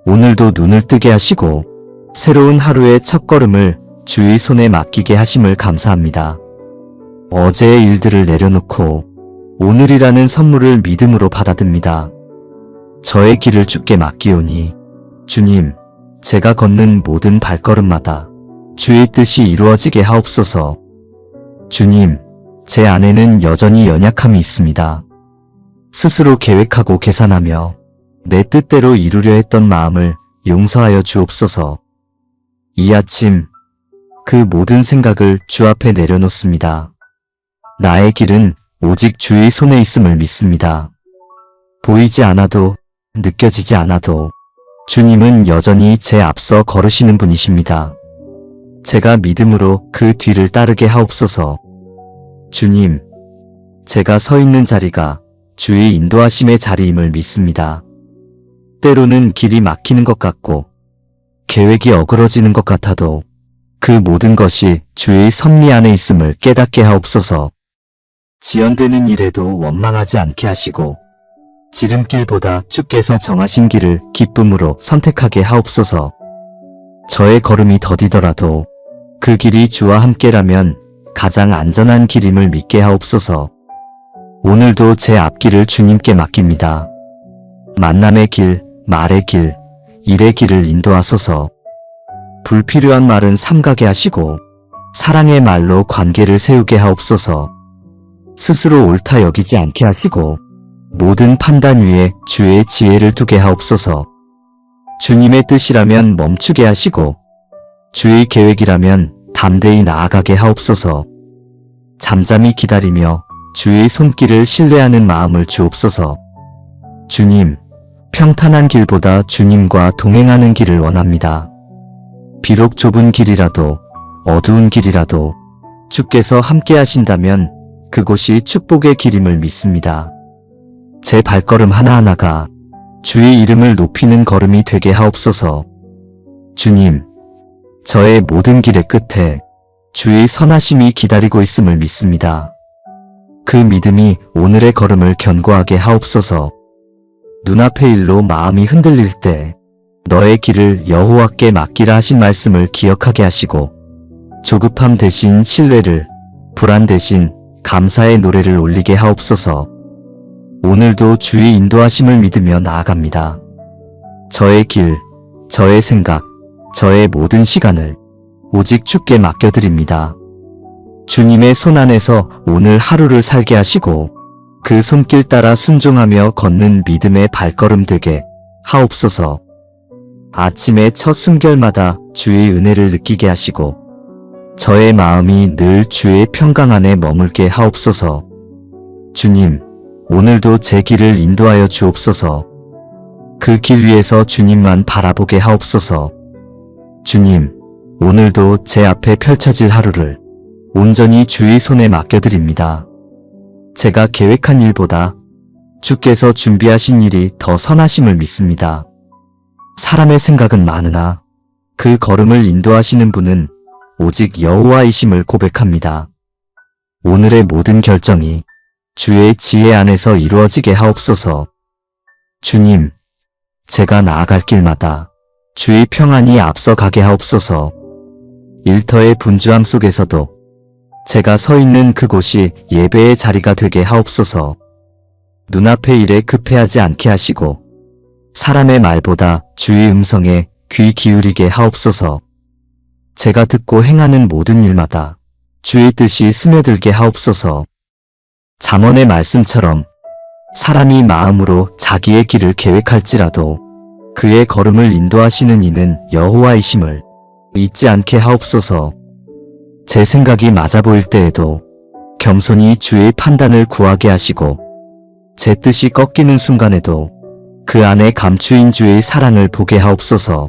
오늘도 눈을 뜨게 하시고 새로운 하루의 첫걸음을 주의 손에 맡기게 하심을 감사합니다. 어제의 일들을 내려놓고 오늘이라는 선물을 믿음으로 받아듭니다. 저의 길을 주께 맡기오니 주님, 제가 걷는 모든 발걸음마다 주의 뜻이 이루어지게 하옵소서. 주님, 제 안에는 여전히 연약함이 있습니다. 스스로 계획하고 계산하며 내 뜻대로 이루려 했던 마음을 용서하여 주옵소서. 이 아침 그 모든 생각을 주 앞에 내려놓습니다. 나의 길은 오직 주의 손에 있음을 믿습니다. 보이지 않아도 느껴지지 않아도 주님은 여전히 제 앞서 걸으시는 분이십니다. 제가 믿음으로 그 뒤를 따르게 하옵소서. 주님, 제가 서 있는 자리가 주의 인도하심의 자리임을 믿습니다. 때로는 길이 막히는 것 같고 계획이 어그러지는 것 같아도 그 모든 것이 주의 섭리 안에 있음을 깨닫게 하옵소서. 지연되는 일에도 원망하지 않게 하시고 지름길보다 주께서 정하신 길을 기쁨으로 선택하게 하옵소서. 저의 걸음이 더디더라도 그 길이 주와 함께라면 가장 안전한 길임을 믿게 하옵소서. 오늘도 제 앞길을 주님께 맡깁니다. 만남의 길, 말의 길, 일의 길을 인도하소서. 불필요한 말은 삼가게 하시고 사랑의 말로 관계를 세우게 하옵소서. 스스로 옳다 여기지 않게 하시고 모든 판단 위에 주의 지혜를 두게 하옵소서. 주님의 뜻이라면 멈추게 하시고 주의 계획이라면 담대히 나아가게 하옵소서. 잠잠히 기다리며 주의 손길을 신뢰하는 마음을 주옵소서. 주님, 평탄한 길보다 주님과 동행하는 길을 원합니다. 비록 좁은 길이라도 어두운 길이라도 주께서 함께 하신다면 그곳이 축복의 길임을 믿습니다. 제 발걸음 하나하나가 주의 이름을 높이는 걸음이 되게 하옵소서. 주님, 저의 모든 길의 끝에 주의 선하심이 기다리고 있음을 믿습니다. 그 믿음이 오늘의 걸음을 견고하게 하옵소서. 눈앞의 일로 마음이 흔들릴 때 너의 길을 여호와께 맡기라 하신 말씀을 기억하게 하시고 조급함 대신 신뢰를, 불안 대신 감사의 노래를 올리게 하옵소서. 오늘도 주의 인도하심을 믿으며 나아갑니다. 저의 길, 저의 생각, 저의 모든 시간을 오직 주께 맡겨드립니다. 주님의 손 안에서 오늘 하루를 살게 하시고 그 손길 따라 순종하며 걷는 믿음의 발걸음 되게 하옵소서. 아침의 첫 숨결마다 주의 은혜를 느끼게 하시고 저의 마음이 늘 주의 평강 안에 머물게 하옵소서. 주님, 오늘도 제 길을 인도하여 주옵소서. 그 길 위에서 주님만 바라보게 하옵소서. 주님, 오늘도 제 앞에 펼쳐질 하루를 온전히 주의 손에 맡겨드립니다. 제가 계획한 일보다 주께서 준비하신 일이 더 선하심을 믿습니다. 사람의 생각은 많으나 그 걸음을 인도하시는 분은 오직 여호와이심을 고백합니다. 오늘의 모든 결정이 주의 지혜 안에서 이루어지게 하옵소서. 주님, 제가 나아갈 길마다 주의 평안이 앞서가게 하옵소서. 일터의 분주함 속에서도 제가 서 있는 그곳이 예배의 자리가 되게 하옵소서. 눈앞의 일에 급해하지 않게 하시고 사람의 말보다 주의 음성에 귀 기울이게 하옵소서. 제가 듣고 행하는 모든 일마다 주의 뜻이 스며들게 하옵소서. 잠언의 말씀처럼 사람이 마음으로 자기의 길을 계획할지라도 그의 걸음을 인도하시는 이는 여호와이심을 잊지 않게 하옵소서. 제 생각이 맞아 보일 때에도 겸손히 주의 판단을 구하게 하시고 제 뜻이 꺾이는 순간에도 그 안에 감추인 주의 사랑을 보게 하옵소서.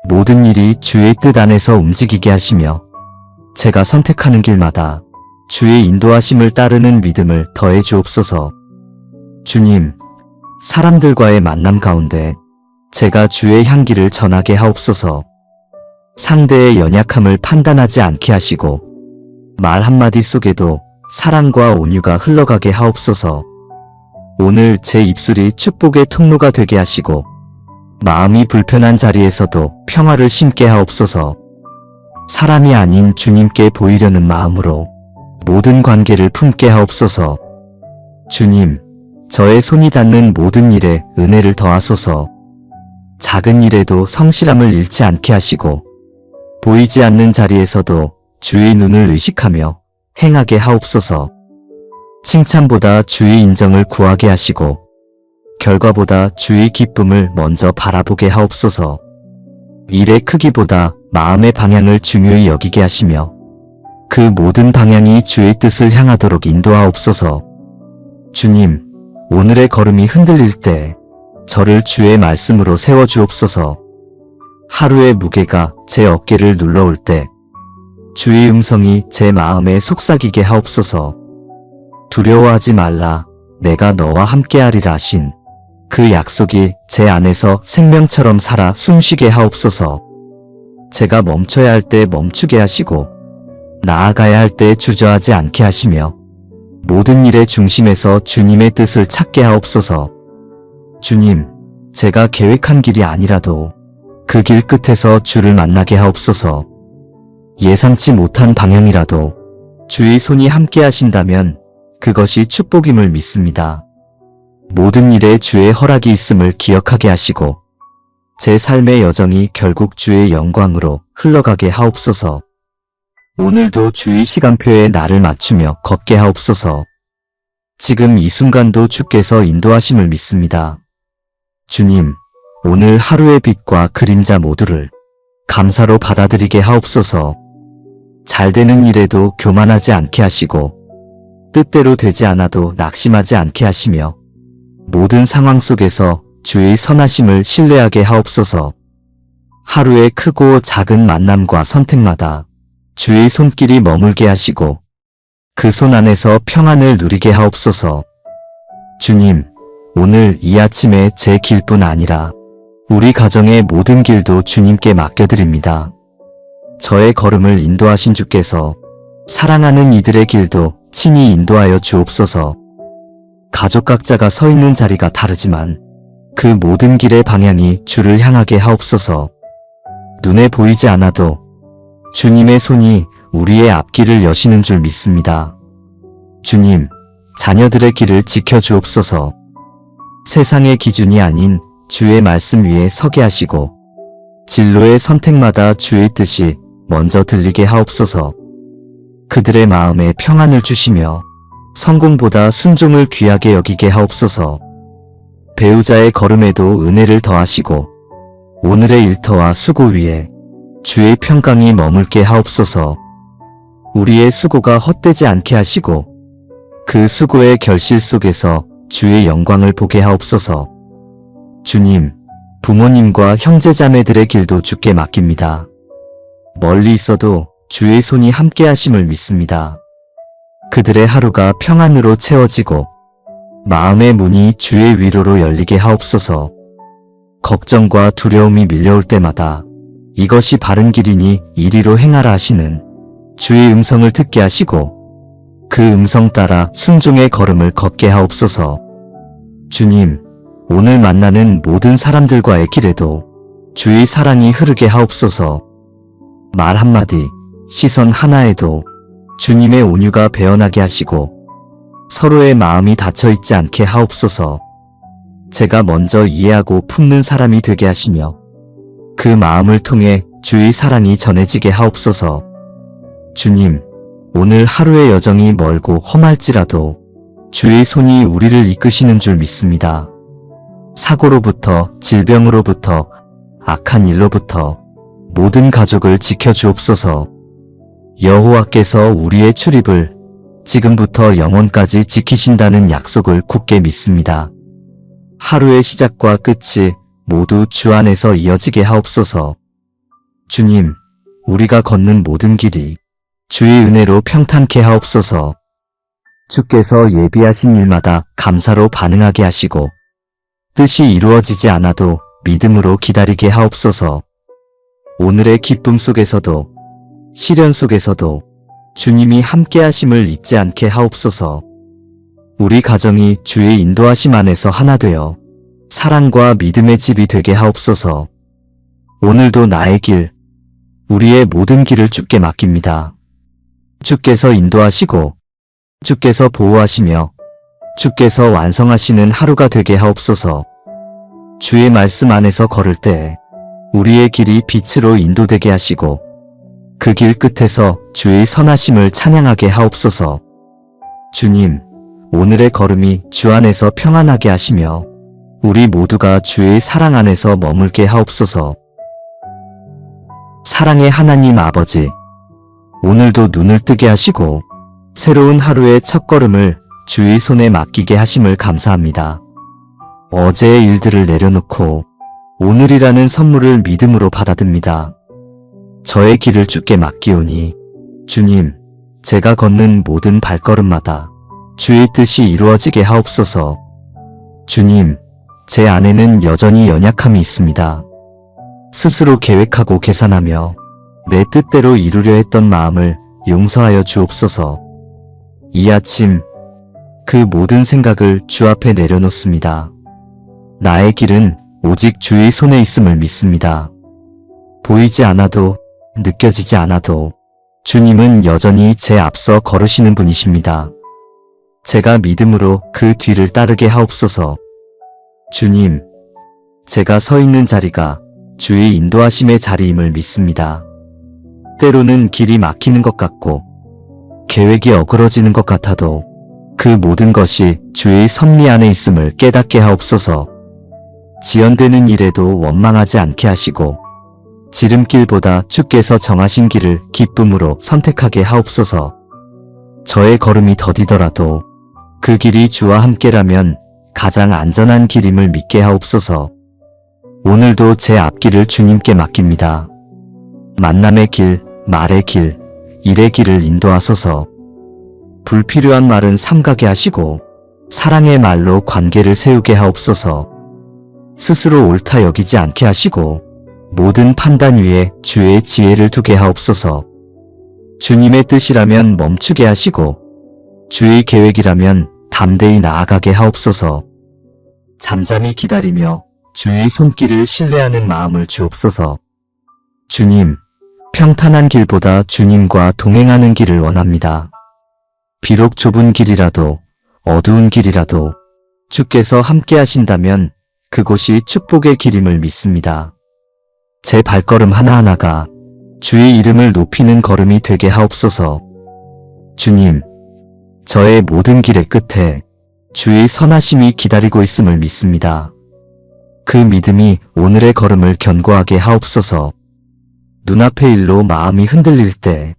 모든 일이 주의 뜻 안에서 움직이게 하시며 제가 선택하는 길마다 주의 인도하심을 따르는 믿음을 더해 주옵소서. 주님, 사람들과의 만남 가운데 제가 주의 향기를 전하게 하옵소서. 상대의 연약함을 판단하지 않게 하시고 말 한마디 속에도 사랑과 온유가 흘러가게 하옵소서. 오늘 제 입술이 축복의 통로가 되게 하시고 마음이 불편한 자리에서도 평화를 심게 하옵소서. 사람이 아닌 주님께 보이려는 마음으로 모든 관계를 품게 하옵소서. 주님, 저의 손이 닿는 모든 일에 은혜를 더하소서. 작은 일에도 성실함을 잃지 않게 하시고 보이지 않는 자리에서도 주의 눈을 의식하며 행하게 하옵소서. 칭찬보다 주의 인정을 구하게 하시고 결과보다 주의 기쁨을 먼저 바라보게 하옵소서. 일의 크기보다 마음의 방향을 중요히 여기게 하시며 그 모든 방향이 주의 뜻을 향하도록 인도하옵소서. 주님, 오늘의 걸음이 흔들릴 때 저를 주의 말씀으로 세워주옵소서. 하루의 무게가 제 어깨를 눌러올 때 주의 음성이 제 마음에 속삭이게 하옵소서. 두려워하지 말라, 내가 너와 함께하리라 하신 그 약속이 제 안에서 생명처럼 살아 숨쉬게 하옵소서. 제가 멈춰야 할 때 멈추게 하시고 나아가야 할 때 주저하지 않게 하시며 모든 일의 중심에서 주님의 뜻을 찾게 하옵소서. 주님, 제가 계획한 길이 아니라도 그 길 끝에서 주를 만나게 하옵소서. 예상치 못한 방향이라도 주의 손이 함께 하신다면 그것이 축복임을 믿습니다. 모든 일에 주의 허락이 있음을 기억하게 하시고 제 삶의 여정이 결국 주의 영광으로 흘러가게 하옵소서. 오늘도 주의 시간표에 나를 맞추며 걷게 하옵소서. 지금 이 순간도 주께서 인도하심을 믿습니다. 주님, 오늘 하루의 빛과 그림자 모두를 감사로 받아들이게 하옵소서. 잘 되는 일에도 교만하지 않게 하시고 뜻대로 되지 않아도 낙심하지 않게 하시며 모든 상황 속에서 주의 선하심을 신뢰하게 하옵소서. 하루의 크고 작은 만남과 선택마다 주의 손길이 머물게 하시고 그 손 안에서 평안을 누리게 하옵소서. 주님, 오늘 이 아침에 제 길뿐 아니라 우리 가정의 모든 길도 주님께 맡겨드립니다. 저의 걸음을 인도하신 주께서 사랑하는 이들의 길도 친히 인도하여 주옵소서. 가족 각자가 서 있는 자리가 다르지만 그 모든 길의 방향이 주를 향하게 하옵소서. 눈에 보이지 않아도 주님의 손이 우리의 앞길을 여시는 줄 믿습니다. 주님, 자녀들의 길을 지켜주옵소서. 세상의 기준이 아닌 주의 말씀 위에 서게 하시고 진로의 선택마다 주의 뜻이 먼저 들리게 하옵소서. 그들의 마음에 평안을 주시며 성공보다 순종을 귀하게 여기게 하옵소서. 배우자의 걸음에도 은혜를 더하시고 오늘의 일터와 수고 위에 주의 평강이 머물게 하옵소서. 우리의 수고가 헛되지 않게 하시고 그 수고의 결실 속에서 주의 영광을 보게 하옵소서. 주님, 부모님과 형제자매들의 길도 주께 맡깁니다. 멀리 있어도 주의 손이 함께 하심을 믿습니다. 그들의 하루가 평안으로 채워지고 마음의 문이 주의 위로로 열리게 하옵소서. 걱정과 두려움이 밀려올 때마다 이것이 바른 길이니 이리로 행하라 하시는 주의 음성을 듣게 하시고 그 음성 따라 순종의 걸음을 걷게 하옵소서. 주님, 오늘 만나는 모든 사람들과의 길에도 주의 사랑이 흐르게 하옵소서. 말 한마디, 시선 하나에도 주님의 온유가 배어나게 하시고 서로의 마음이 닫혀있지 않게 하옵소서. 제가 먼저 이해하고 품는 사람이 되게 하시며 그 마음을 통해 주의 사랑이 전해지게 하옵소서. 주님, 오늘 하루의 여정이 멀고 험할지라도 주의 손이 우리를 이끄시는 줄 믿습니다. 사고로부터, 질병으로부터, 악한 일로부터 모든 가족을 지켜주옵소서. 여호와께서 우리의 출입을 지금부터 영원까지 지키신다는 약속을 굳게 믿습니다. 하루의 시작과 끝이 모두 주 안에서 이어지게 하옵소서. 주님, 우리가 걷는 모든 길이 주의 은혜로 평탄케 하옵소서. 주께서 예비하신 일마다 감사로 반응하게 하시고 뜻이 이루어지지 않아도 믿음으로 기다리게 하옵소서. 오늘의 기쁨 속에서도 시련 속에서도 주님이 함께 하심을 잊지 않게 하옵소서. 우리 가정이 주의 인도하심 안에서 하나 되어 사랑과 믿음의 집이 되게 하옵소서. 오늘도 나의 길, 우리의 모든 길을 주께 맡깁니다. 주께서 인도하시고 주께서 보호하시며 주께서 완성하시는 하루가 되게 하옵소서. 주의 말씀 안에서 걸을 때 우리의 길이 빛으로 인도되게 하시고 그 길 끝에서 주의 선하심을 찬양하게 하옵소서. 주님, 오늘의 걸음이 주 안에서 평안하게 하시며 우리 모두가 주의 사랑 안에서 머물게 하옵소서. 사랑의 하나님 아버지, 오늘도 눈을 뜨게 하시고 새로운 하루의 첫걸음을 주의 손에 맡기게 하심을 감사합니다. 어제의 일들을 내려놓고 오늘이라는 선물을 믿음으로 받아듭니다. 저의 길을 주께 맡기오니 주님, 제가 걷는 모든 발걸음마다 주의 뜻이 이루어지게 하옵소서. 주님, 제 안에는 여전히 연약함이 있습니다. 스스로 계획하고 계산하며 내 뜻대로 이루려 했던 마음을 용서하여 주옵소서. 이 아침 그 모든 생각을 주 앞에 내려놓습니다. 나의 길은 오직 주의 손에 있음을 믿습니다. 보이지 않아도 느껴지지 않아도 주님은 여전히 제 앞서 걸으시는 분이십니다. 제가 믿음으로 그 뒤를 따르게 하옵소서. 주님, 제가 서 있는 자리가 주의 인도하심의 자리임을 믿습니다. 때로는 길이 막히는 것 같고 계획이 어그러지는 것 같아도 그 모든 것이 주의 섭리 안에 있음을 깨닫게 하옵소서. 지연되는 일에도 원망하지 않게 하시고 지름길보다 주께서 정하신 길을 기쁨으로 선택하게 하옵소서. 저의 걸음이 더디더라도 그 길이 주와 함께라면 가장 안전한 길임을 믿게 하옵소서. 오늘도 제 앞길을 주님께 맡깁니다. 만남의 길, 말의 길, 일의 길을 인도하소서. 불필요한 말은 삼가게 하시고 사랑의 말로 관계를 세우게 하옵소서. 스스로 옳다 여기지 않게 하시고 모든 판단 위에 주의 지혜를 두게 하옵소서. 주님의 뜻이라면 멈추게 하시고 주의 계획이라면 담대히 나아가게 하옵소서. 잠잠히 기다리며 주의 손길을 신뢰하는 마음을 주옵소서. 주님, 평탄한 길보다 주님과 동행하는 길을 원합니다. 비록 좁은 길이라도 어두운 길이라도 주께서 함께 하신다면 그곳이 축복의 길임을 믿습니다. 제 발걸음 하나하나가 주의 이름을 높이는 걸음이 되게 하옵소서. 주님, 저의 모든 길의 끝에 주의 선하심이 기다리고 있음을 믿습니다. 그 믿음이 오늘의 걸음을 견고하게 하옵소서. 눈앞의 일로 마음이 흔들릴 때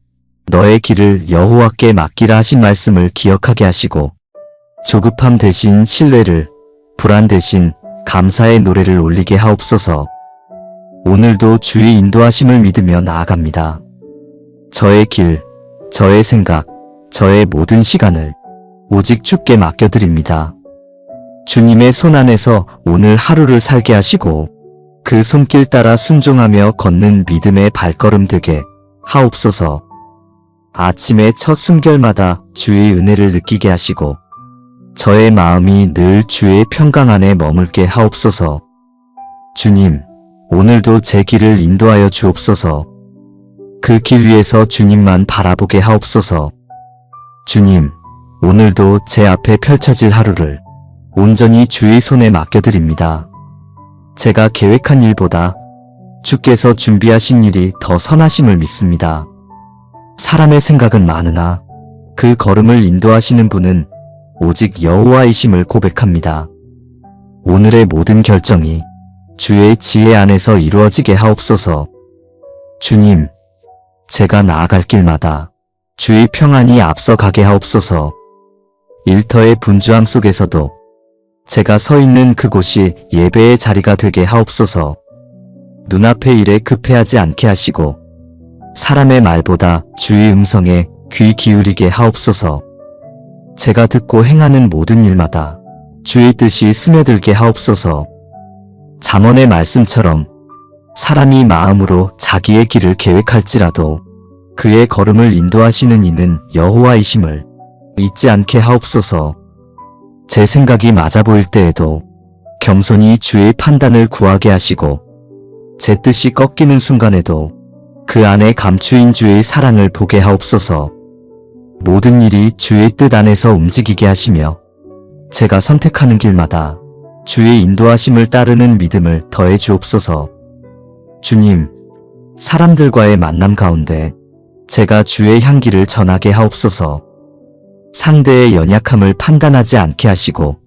너의 길을 여호와께 맡기라 하신 말씀을 기억하게 하시고 조급함 대신 신뢰를, 불안 대신 감사의 노래를 올리게 하옵소서. 오늘도 주의 인도하심을 믿으며 나아갑니다. 저의 길, 저의 생각, 저의 모든 시간을 오직 주께 맡겨드립니다. 주님의 손 안에서 오늘 하루를 살게 하시고 그 손길 따라 순종하며 걷는 믿음의 발걸음 되게 하옵소서. 아침의 첫 숨결마다 주의 은혜를 느끼게 하시고 저의 마음이 늘 주의 평강 안에 머물게 하옵소서. 주님, 오늘도 제 길을 인도하여 주옵소서. 그 길 위에서 주님만 바라보게 하옵소서. 주님, 오늘도 제 앞에 펼쳐질 하루를 온전히 주의 손에 맡겨드립니다. 제가 계획한 일보다 주께서 준비하신 일이 더 선하심을 믿습니다. 사람의 생각은 많으나 그 걸음을 인도하시는 분은 오직 여호와이심을 고백합니다. 오늘의 모든 결정이 주의 지혜 안에서 이루어지게 하옵소서. 주님, 제가 나아갈 길마다 주의 평안이 앞서가게 하옵소서. 일터의 분주함 속에서도 제가 서 있는 그곳이 예배의 자리가 되게 하옵소서. 눈앞의 일에 급해하지 않게 하시고 사람의 말보다 주의 음성에 귀 기울이게 하옵소서. 제가 듣고 행하는 모든 일마다 주의 뜻이 스며들게 하옵소서. 잠언의 말씀처럼 사람이 마음으로 자기의 길을 계획할지라도 그의 걸음을 인도하시는 이는 여호와이심을 잊지 않게 하옵소서. 제 생각이 맞아 보일 때에도 겸손히 주의 판단을 구하게 하시고 제 뜻이 꺾이는 순간에도 그 안에 감추인 주의 사랑을 보게 하옵소서. 모든 일이 주의 뜻 안에서 움직이게 하시며 제가 선택하는 길마다 주의 인도하심을 따르는 믿음을 더해 주옵소서. 주님, 사람들과의 만남 가운데 제가 주의 향기를 전하게 하옵소서. 상대의 연약함을 판단하지 않게 하시고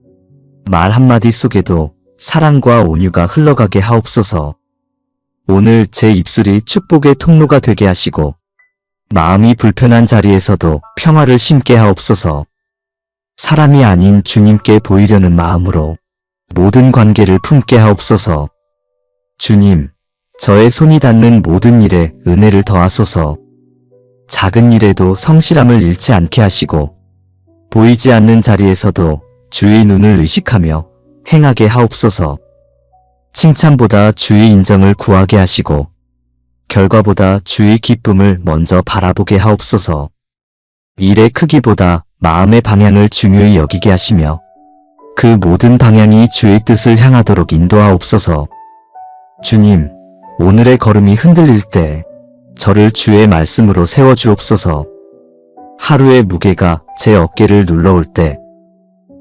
말 한마디 속에도 사랑과 온유가 흘러가게 하옵소서. 오늘 제 입술이 축복의 통로가 되게 하시고 마음이 불편한 자리에서도 평화를 심게 하옵소서. 사람이 아닌 주님께 보이려는 마음으로 모든 관계를 품게 하옵소서. 주님, 저의 손이 닿는 모든 일에 은혜를 더하소서. 작은 일에도 성실함을 잃지 않게 하시고 보이지 않는 자리에서도 주의 눈을 의식하며 행하게 하옵소서. 칭찬보다 주의 인정을 구하게 하시고 결과보다 주의 기쁨을 먼저 바라보게 하옵소서. 일의 크기보다 마음의 방향을 중요히 여기게 하시며 그 모든 방향이 주의 뜻을 향하도록 인도하옵소서. 주님, 오늘의 걸음이 흔들릴 때 저를 주의 말씀으로 세워주옵소서. 하루의 무게가 제 어깨를 눌러올 때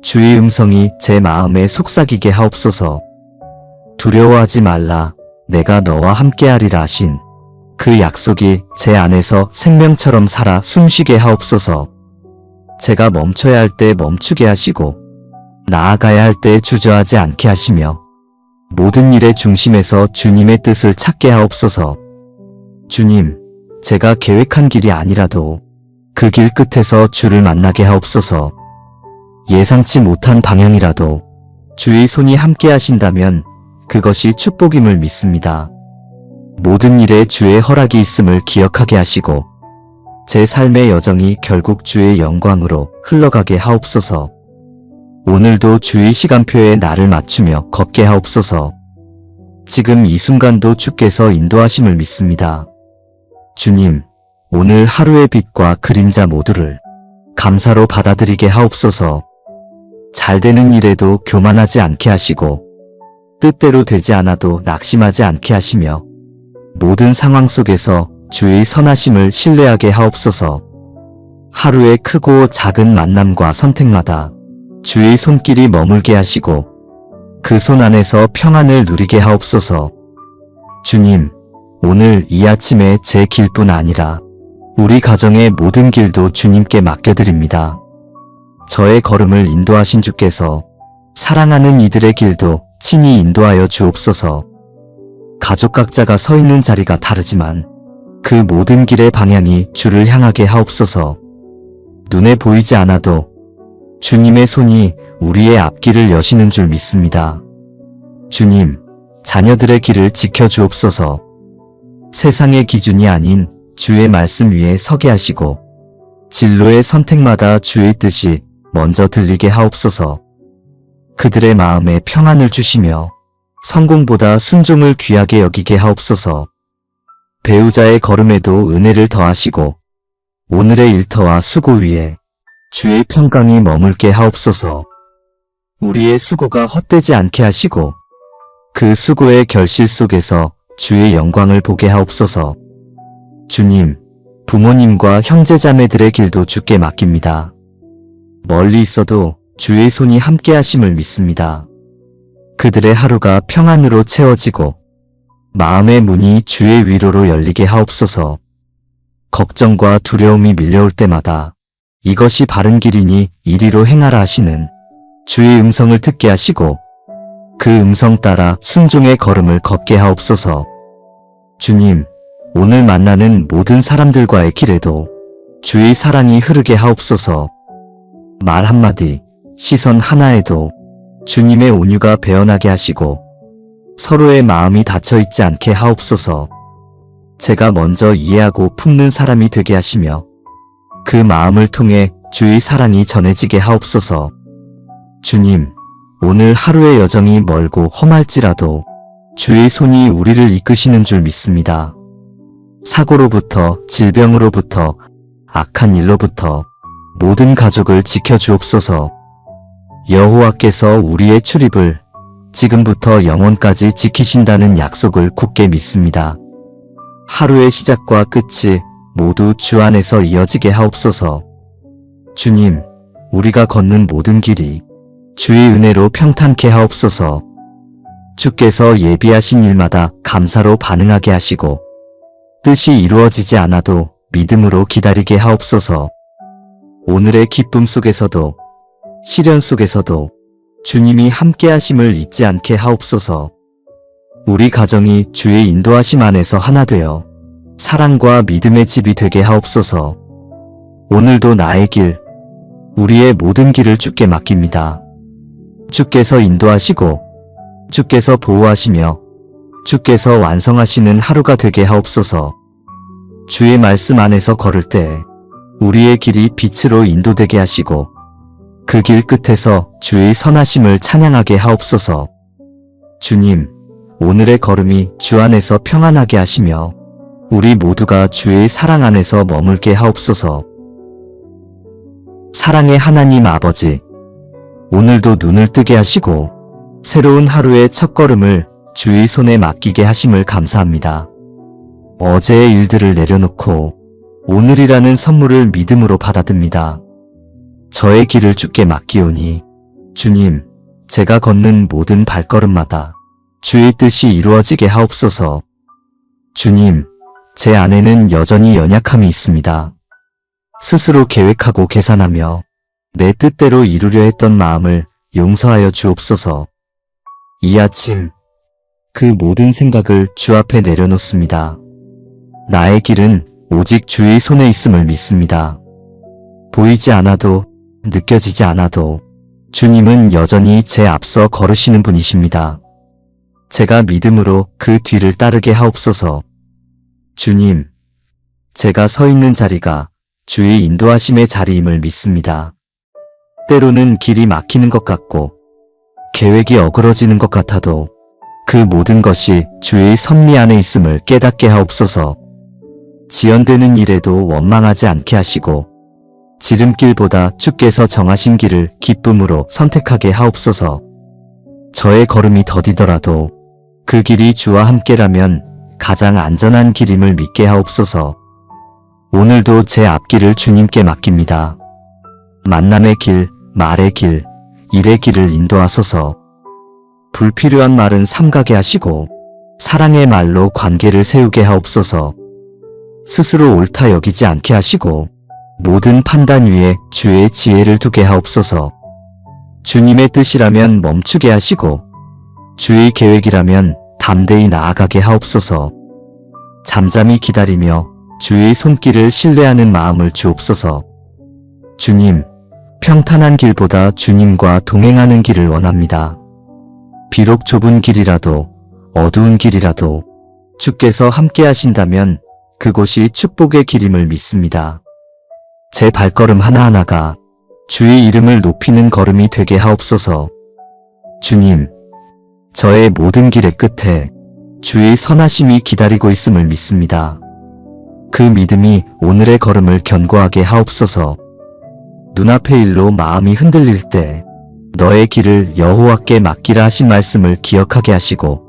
주의 음성이 제 마음에 속삭이게 하옵소서. 두려워하지 말라, 내가 너와 함께하리라 하신 그 약속이 제 안에서 생명처럼 살아 숨쉬게 하옵소서. 제가 멈춰야 할 때 멈추게 하시고 나아가야 할 때 주저하지 않게 하시며 모든 일의 중심에서 주님의 뜻을 찾게 하옵소서. 주님, 제가 계획한 길이 아니라도 그 길 끝에서 주를 만나게 하옵소서. 예상치 못한 방향이라도 주의 손이 함께 하신다면 그것이 축복임을 믿습니다. 모든 일에 주의 허락이 있음을 기억하게 하시고 제 삶의 여정이 결국 주의 영광으로 흘러가게 하옵소서. 오늘도 주의 시간표에 나를 맞추며 걷게 하옵소서. 지금 이 순간도 주께서 인도하심을 믿습니다. 주님, 오늘 하루의 빛과 그림자 모두를 감사로 받아들이게 하옵소서. 잘 되는 일에도 교만하지 않게 하시고 뜻대로 되지 않아도 낙심하지 않게 하시며 모든 상황 속에서 주의 선하심을 신뢰하게 하옵소서. 하루의 크고 작은 만남과 선택마다 주의 손길이 머물게 하시고 그 손 안에서 평안을 누리게 하옵소서. 주님, 오늘 이 아침에 제 길뿐 아니라 우리 가정의 모든 길도 주님께 맡겨드립니다. 저의 걸음을 인도하신 주께서 사랑하는 이들의 길도 친히 인도하여 주옵소서. 가족 각자가 서 있는 자리가 다르지만 그 모든 길의 방향이 주를 향하게 하옵소서. 눈에 보이지 않아도 주님의 손이 우리의 앞길을 여시는 줄 믿습니다. 주님, 자녀들의 길을 지켜주옵소서. 세상의 기준이 아닌 주의 말씀 위에 서게 하시고 진로의 선택마다 주의 뜻이 먼저 들리게 하옵소서. 그들의 마음에 평안을 주시며 성공보다 순종을 귀하게 여기게 하옵소서. 배우자의 걸음에도 은혜를 더하시고 오늘의 일터와 수고 위에 주의 평강이 머물게 하옵소서. 우리의 수고가 헛되지 않게 하시고 그 수고의 결실 속에서 주의 영광을 보게 하옵소서. 주님, 부모님과 형제자매들의 길도 주께 맡깁니다. 멀리 있어도 주의 손이 함께 하심을 믿습니다. 그들의 하루가 평안으로 채워지고 마음의 문이 주의 위로로 열리게 하옵소서. 걱정과 두려움이 밀려올 때마다 이것이 바른 길이니 이리로 행하라 하시는 주의 음성을 듣게 하시고 그 음성 따라 순종의 걸음을 걷게 하옵소서. 주님, 오늘 만나는 모든 사람들과의 길에도 주의 사랑이 흐르게 하옵소서. 말 한마디, 시선 하나에도 주님의 온유가 배어나게 하시고 서로의 마음이 닫혀있지 않게 하옵소서. 제가 먼저 이해하고 품는 사람이 되게 하시며 그 마음을 통해 주의 사랑이 전해지게 하옵소서. 주님, 오늘 하루의 여정이 멀고 험할지라도 주의 손이 우리를 이끄시는 줄 믿습니다. 사고로부터, 질병으로부터, 악한 일로부터 모든 가족을 지켜주옵소서. 여호와께서 우리의 출입을 지금부터 영원까지 지키신다는 약속을 굳게 믿습니다. 하루의 시작과 끝이 모두 주 안에서 이어지게 하옵소서. 주님, 우리가 걷는 모든 길이 주의 은혜로 평탄케 하옵소서. 주께서 예비하신 일마다 감사로 반응하게 하시고 뜻이 이루어지지 않아도 믿음으로 기다리게 하옵소서. 오늘의 기쁨 속에서도 시련 속에서도 주님이 함께 하심을 잊지 않게 하옵소서. 우리 가정이 주의 인도하심 안에서 하나 되어 사랑과 믿음의 집이 되게 하옵소서. 오늘도 나의 길, 우리의 모든 길을 주께 맡깁니다. 주께서 인도하시고 주께서 보호하시며 주께서 완성하시는 하루가 되게 하옵소서. 주의 말씀 안에서 걸을 때 우리의 길이 빛으로 인도되게 하시고 그 길 끝에서 주의 선하심을 찬양하게 하옵소서. 주님, 오늘의 걸음이 주 안에서 평안하게 하시며 우리 모두가 주의 사랑 안에서 머물게 하옵소서. 사랑의 하나님 아버지, 오늘도 눈을 뜨게 하시고 새로운 하루의 첫걸음을 주의 손에 맡기게 하심을 감사합니다. 어제의 일들을 내려놓고 오늘이라는 선물을 믿음으로 받아듭니다. 저의 길을 주께 맡기오니 주님, 제가 걷는 모든 발걸음마다 주의 뜻이 이루어지게 하옵소서. 주님, 제 안에는 여전히 연약함이 있습니다. 스스로 계획하고 계산하며 내 뜻대로 이루려 했던 마음을 용서하여 주옵소서. 이 아침 그 모든 생각을 주 앞에 내려놓습니다. 나의 길은 오직 주의 손에 있음을 믿습니다. 보이지 않아도 느껴지지 않아도 주님은 여전히 제 앞서 걸으시는 분이십니다. 제가 믿음으로 그 뒤를 따르게 하옵소서. 주님, 제가 서 있는 자리가 주의 인도하심의 자리임을 믿습니다. 때로는 길이 막히는 것 같고 계획이 어그러지는 것 같아도 그 모든 것이 주의 섭리 안에 있음을 깨닫게 하옵소서. 지연되는 일에도 원망하지 않게 하시고 지름길보다 주께서 정하신 길을 기쁨으로 선택하게 하옵소서. 저의 걸음이 더디더라도 그 길이 주와 함께라면 가장 안전한 길임을 믿게 하옵소서. 오늘도 제 앞길을 주님께 맡깁니다. 만남의 길, 말의 길, 일의 길을 인도하소서. 불필요한 말은 삼가게 하시고 사랑의 말로 관계를 세우게 하옵소서. 스스로 옳다 여기지 않게 하시고 모든 판단 위에 주의 지혜를 두게 하옵소서. 주님의 뜻이라면 멈추게 하시고 주의 계획이라면 담대히 나아가게 하옵소서. 잠잠히 기다리며 주의 손길을 신뢰하는 마음을 주옵소서. 주님, 평탄한 길보다 주님과 동행하는 길을 원합니다. 비록 좁은 길이라도 어두운 길이라도 주께서 함께 하신다면 그곳이 축복의 길임을 믿습니다. 제 발걸음 하나하나가 주의 이름을 높이는 걸음이 되게 하옵소서. 주님, 저의 모든 길의 끝에 주의 선하심이 기다리고 있음을 믿습니다. 그 믿음이 오늘의 걸음을 견고하게 하옵소서. 눈앞의 일로 마음이 흔들릴 때 너의 길을 여호와께 맡기라 하신 말씀을 기억하게 하시고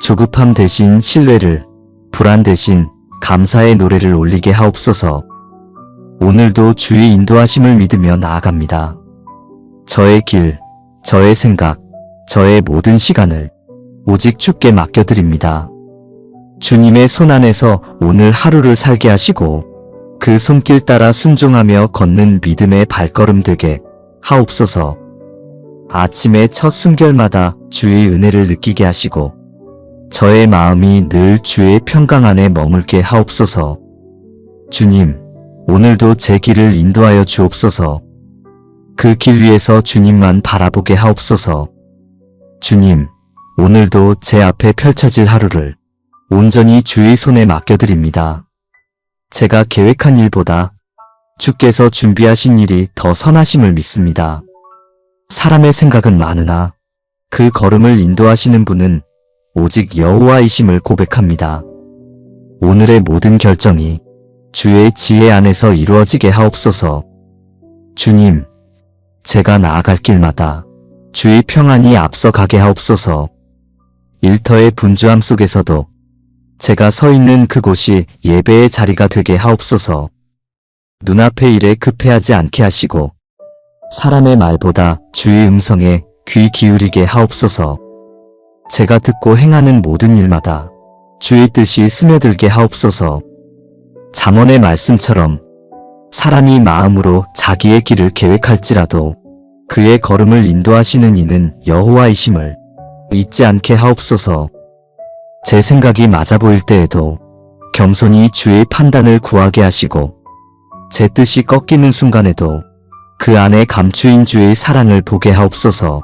조급함 대신 신뢰를, 불안 대신 감사의 노래를 올리게 하옵소서. 오늘도 주의 인도하심을 믿으며 나아갑니다. 저의 길, 저의 생각, 저의 모든 시간을 오직 주께 맡겨드립니다. 주님의 손 안에서 오늘 하루를 살게 하시고 그 손길 따라 순종하며 걷는 믿음의 발걸음 되게 하옵소서. 아침의 첫 숨결마다 주의 은혜를 느끼게 하시고 저의 마음이 늘 주의 평강 안에 머물게 하옵소서. 주님, 오늘도 제 길을 인도하여 주옵소서. 그 길 위에서 주님만 바라보게 하옵소서. 주님, 오늘도 제 앞에 펼쳐질 하루를 온전히 주의 손에 맡겨드립니다. 제가 계획한 일보다 주께서 준비하신 일이 더 선하심을 믿습니다. 사람의 생각은 많으나 그 걸음을 인도하시는 분은 오직 여호와이심을 고백합니다. 오늘의 모든 결정이 주의 지혜 안에서 이루어지게 하옵소서. 주님, 제가 나아갈 길마다 주의 평안이 앞서가게 하옵소서. 일터의 분주함 속에서도 제가 서 있는 그곳이 예배의 자리가 되게 하옵소서. 눈앞의 일에 급해하지 않게 하시고 사람의 말보다 주의 음성에 귀 기울이게 하옵소서. 제가 듣고 행하는 모든 일마다 주의 뜻이 스며들게 하옵소서. 잠언의 말씀처럼 사람이 마음으로 자기의 길을 계획할지라도 그의 걸음을 인도하시는 이는 여호와이심을 잊지 않게 하옵소서. 제 생각이 맞아 보일 때에도 겸손히 주의 판단을 구하게 하시고 제 뜻이 꺾이는 순간에도 그 안에 감추인 주의 사랑을 보게 하옵소서.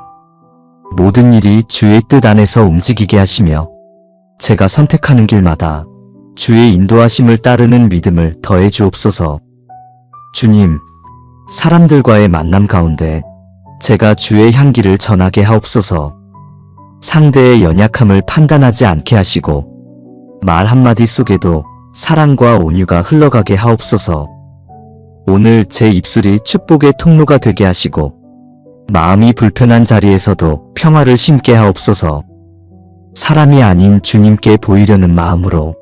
모든 일이 주의 뜻 안에서 움직이게 하시며 제가 선택하는 길마다 주의 인도하심을 따르는 믿음을 더해 주옵소서. 주님, 사람들과의 만남 가운데 제가 주의 향기를 전하게 하옵소서. 상대의 연약함을 판단하지 않게 하시고 말 한마디 속에도 사랑과 온유가 흘러가게 하옵소서. 오늘 제 입술이 축복의 통로가 되게 하시고 마음이 불편한 자리에서도 평화를 심게 하옵소서. 사람이 아닌 주님께 보이려는 마음으로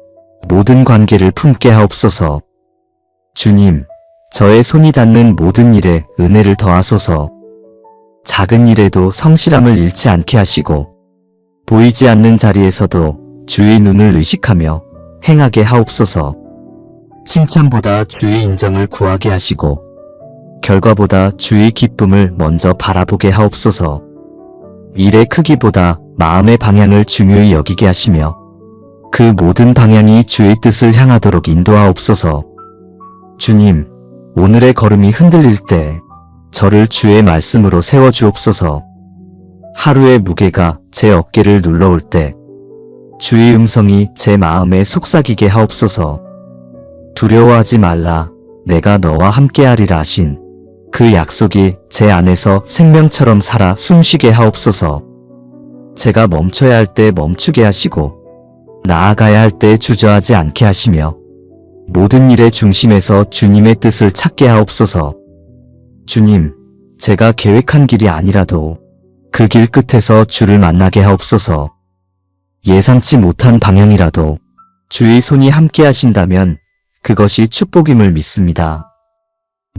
모든 관계를 품게 하옵소서. 주님, 저의 손이 닿는 모든 일에 은혜를 더하소서. 작은 일에도 성실함을 잃지 않게 하시고 보이지 않는 자리에서도 주의 눈을 의식하며 행하게 하옵소서. 칭찬보다 주의 인정을 구하게 하시고 결과보다 주의 기쁨을 먼저 바라보게 하옵소서. 일의 크기보다 마음의 방향을 중요히 여기게 하시며 그 모든 방향이 주의 뜻을 향하도록 인도하옵소서. 주님, 오늘의 걸음이 흔들릴 때 저를 주의 말씀으로 세워주옵소서. 하루의 무게가 제 어깨를 눌러올 때 주의 음성이 제 마음에 속삭이게 하옵소서. 두려워하지 말라, 내가 너와 함께하리라 하신 그 약속이 제 안에서 생명처럼 살아 숨쉬게 하옵소서. 제가 멈춰야 할 때 멈추게 하시고 나아가야 할 때 주저하지 않게 하시며 모든 일의 중심에서 주님의 뜻을 찾게 하옵소서. 주님, 제가 계획한 길이 아니라도 그 길 끝에서 주를 만나게 하옵소서. 예상치 못한 방향이라도 주의 손이 함께 하신다면 그것이 축복임을 믿습니다.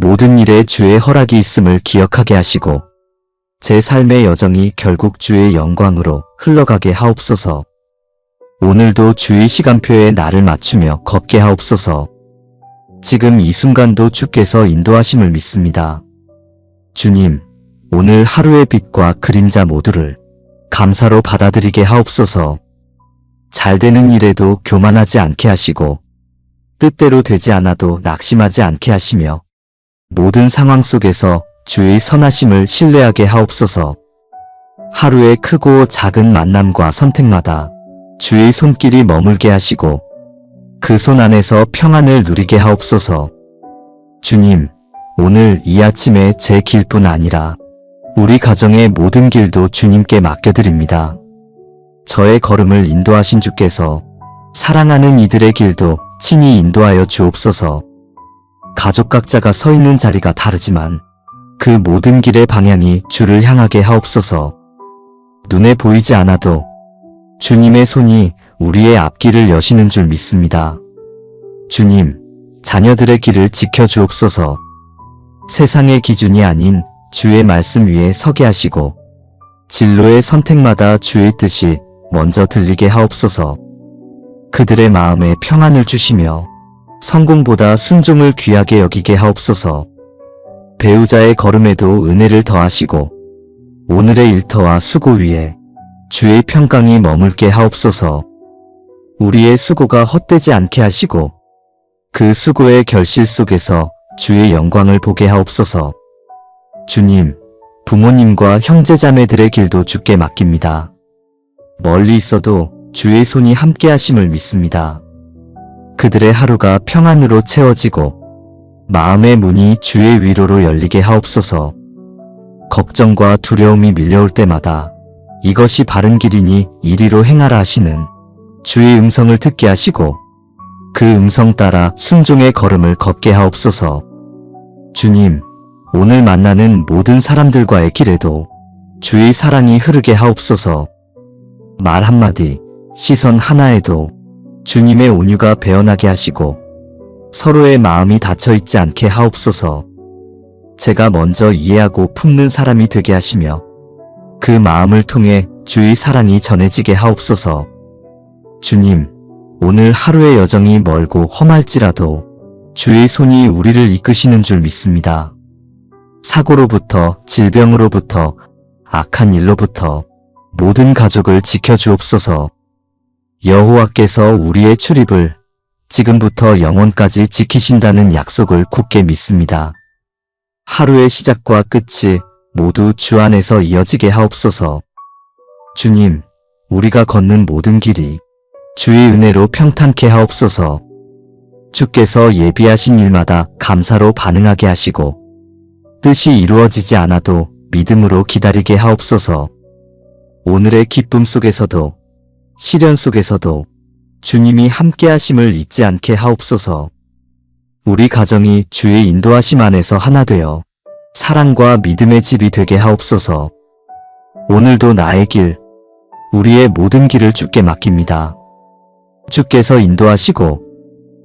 모든 일에 주의 허락이 있음을 기억하게 하시고 제 삶의 여정이 결국 주의 영광으로 흘러가게 하옵소서. 오늘도 주의 시간표에 나를 맞추며 걷게 하옵소서. 지금 이 순간도 주께서 인도하심을 믿습니다. 주님, 오늘 하루의 빛과 그림자 모두를 감사로 받아들이게 하옵소서. 잘 되는 일에도 교만하지 않게 하시고 뜻대로 되지 않아도 낙심하지 않게 하시며 모든 상황 속에서 주의 선하심을 신뢰하게 하옵소서. 하루의 크고 작은 만남과 선택마다 주의 손길이 머물게 하시고 그 손 안에서 평안을 누리게 하옵소서. 주님, 오늘 이 아침에 제 길뿐 아니라 우리 가정의 모든 길도 주님께 맡겨드립니다. 저의 걸음을 인도하신 주께서 사랑하는 이들의 길도 친히 인도하여 주옵소서. 가족 각자가 서 있는 자리가 다르지만 그 모든 길의 방향이 주를 향하게 하옵소서. 눈에 보이지 않아도 주님의 손이 우리의 앞길을 여시는 줄 믿습니다. 주님, 자녀들의 길을 지켜주옵소서. 세상의 기준이 아닌 주의 말씀 위에 서게 하시고 진로의 선택마다 주의 뜻이 먼저 들리게 하옵소서. 그들의 마음에 평안을 주시며 성공보다 순종을 귀하게 여기게 하옵소서. 배우자의 걸음에도 은혜를 더하시고 오늘의 일터와 수고 위에 주의 평강이 머물게 하옵소서. 우리의 수고가 헛되지 않게 하시고 그 수고의 결실 속에서 주의 영광을 보게 하옵소서. 주님, 부모님과 형제자매들의 길도 주께 맡깁니다. 멀리 있어도 주의 손이 함께 하심을 믿습니다. 그들의 하루가 평안으로 채워지고 마음의 문이 주의 위로로 열리게 하옵소서. 걱정과 두려움이 밀려올 때마다 이것이 바른 길이니 이리로 행하라 하시는 주의 음성을 듣게 하시고 그 음성 따라 순종의 걸음을 걷게 하옵소서. 주님, 오늘 만나는 모든 사람들과의 길에도 주의 사랑이 흐르게 하옵소서. 말 한마디, 시선 하나에도 주님의 온유가 배어나게 하시고 서로의 마음이 닫혀있지 않게 하옵소서. 제가 먼저 이해하고 품는 사람이 되게 하시며 그 마음을 통해 주의 사랑이 전해지게 하옵소서. 주님, 오늘 하루의 여정이 멀고 험할지라도 주의 손이 우리를 이끄시는 줄 믿습니다. 사고로부터, 질병으로부터, 악한 일로부터 모든 가족을 지켜주옵소서. 여호와께서 우리의 출입을 지금부터 영원까지 지키신다는 약속을 굳게 믿습니다. 하루의 시작과 끝이 모두 주 안에서 이어지게 하옵소서. 주님, 우리가 걷는 모든 길이 주의 은혜로 평탄케 하옵소서. 주께서 예비하신 일마다 감사로 반응하게 하시고 뜻이 이루어지지 않아도 믿음으로 기다리게 하옵소서. 오늘의 기쁨 속에서도 시련 속에서도 주님이 함께 하심을 잊지 않게 하옵소서. 우리 가정이 주의 인도하심 안에서 하나 되어 사랑과 믿음의 집이 되게 하옵소서. 오늘도 나의 길, 우리의 모든 길을 주께 맡깁니다. 주께서 인도하시고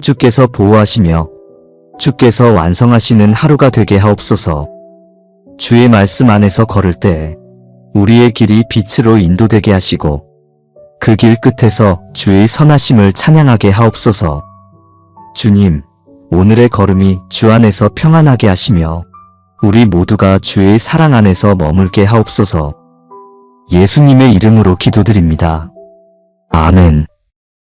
주께서 보호하시며 주께서 완성하시는 하루가 되게 하옵소서. 주의 말씀 안에서 걸을 때 우리의 길이 빛으로 인도되게 하시고 그 길 끝에서 주의 선하심을 찬양하게 하옵소서. 주님, 오늘의 걸음이 주 안에서 평안하게 하시며 우리 모두가 주의 사랑 안에서 머물게 하옵소서. 예수님의 이름으로 기도드립니다. 아멘.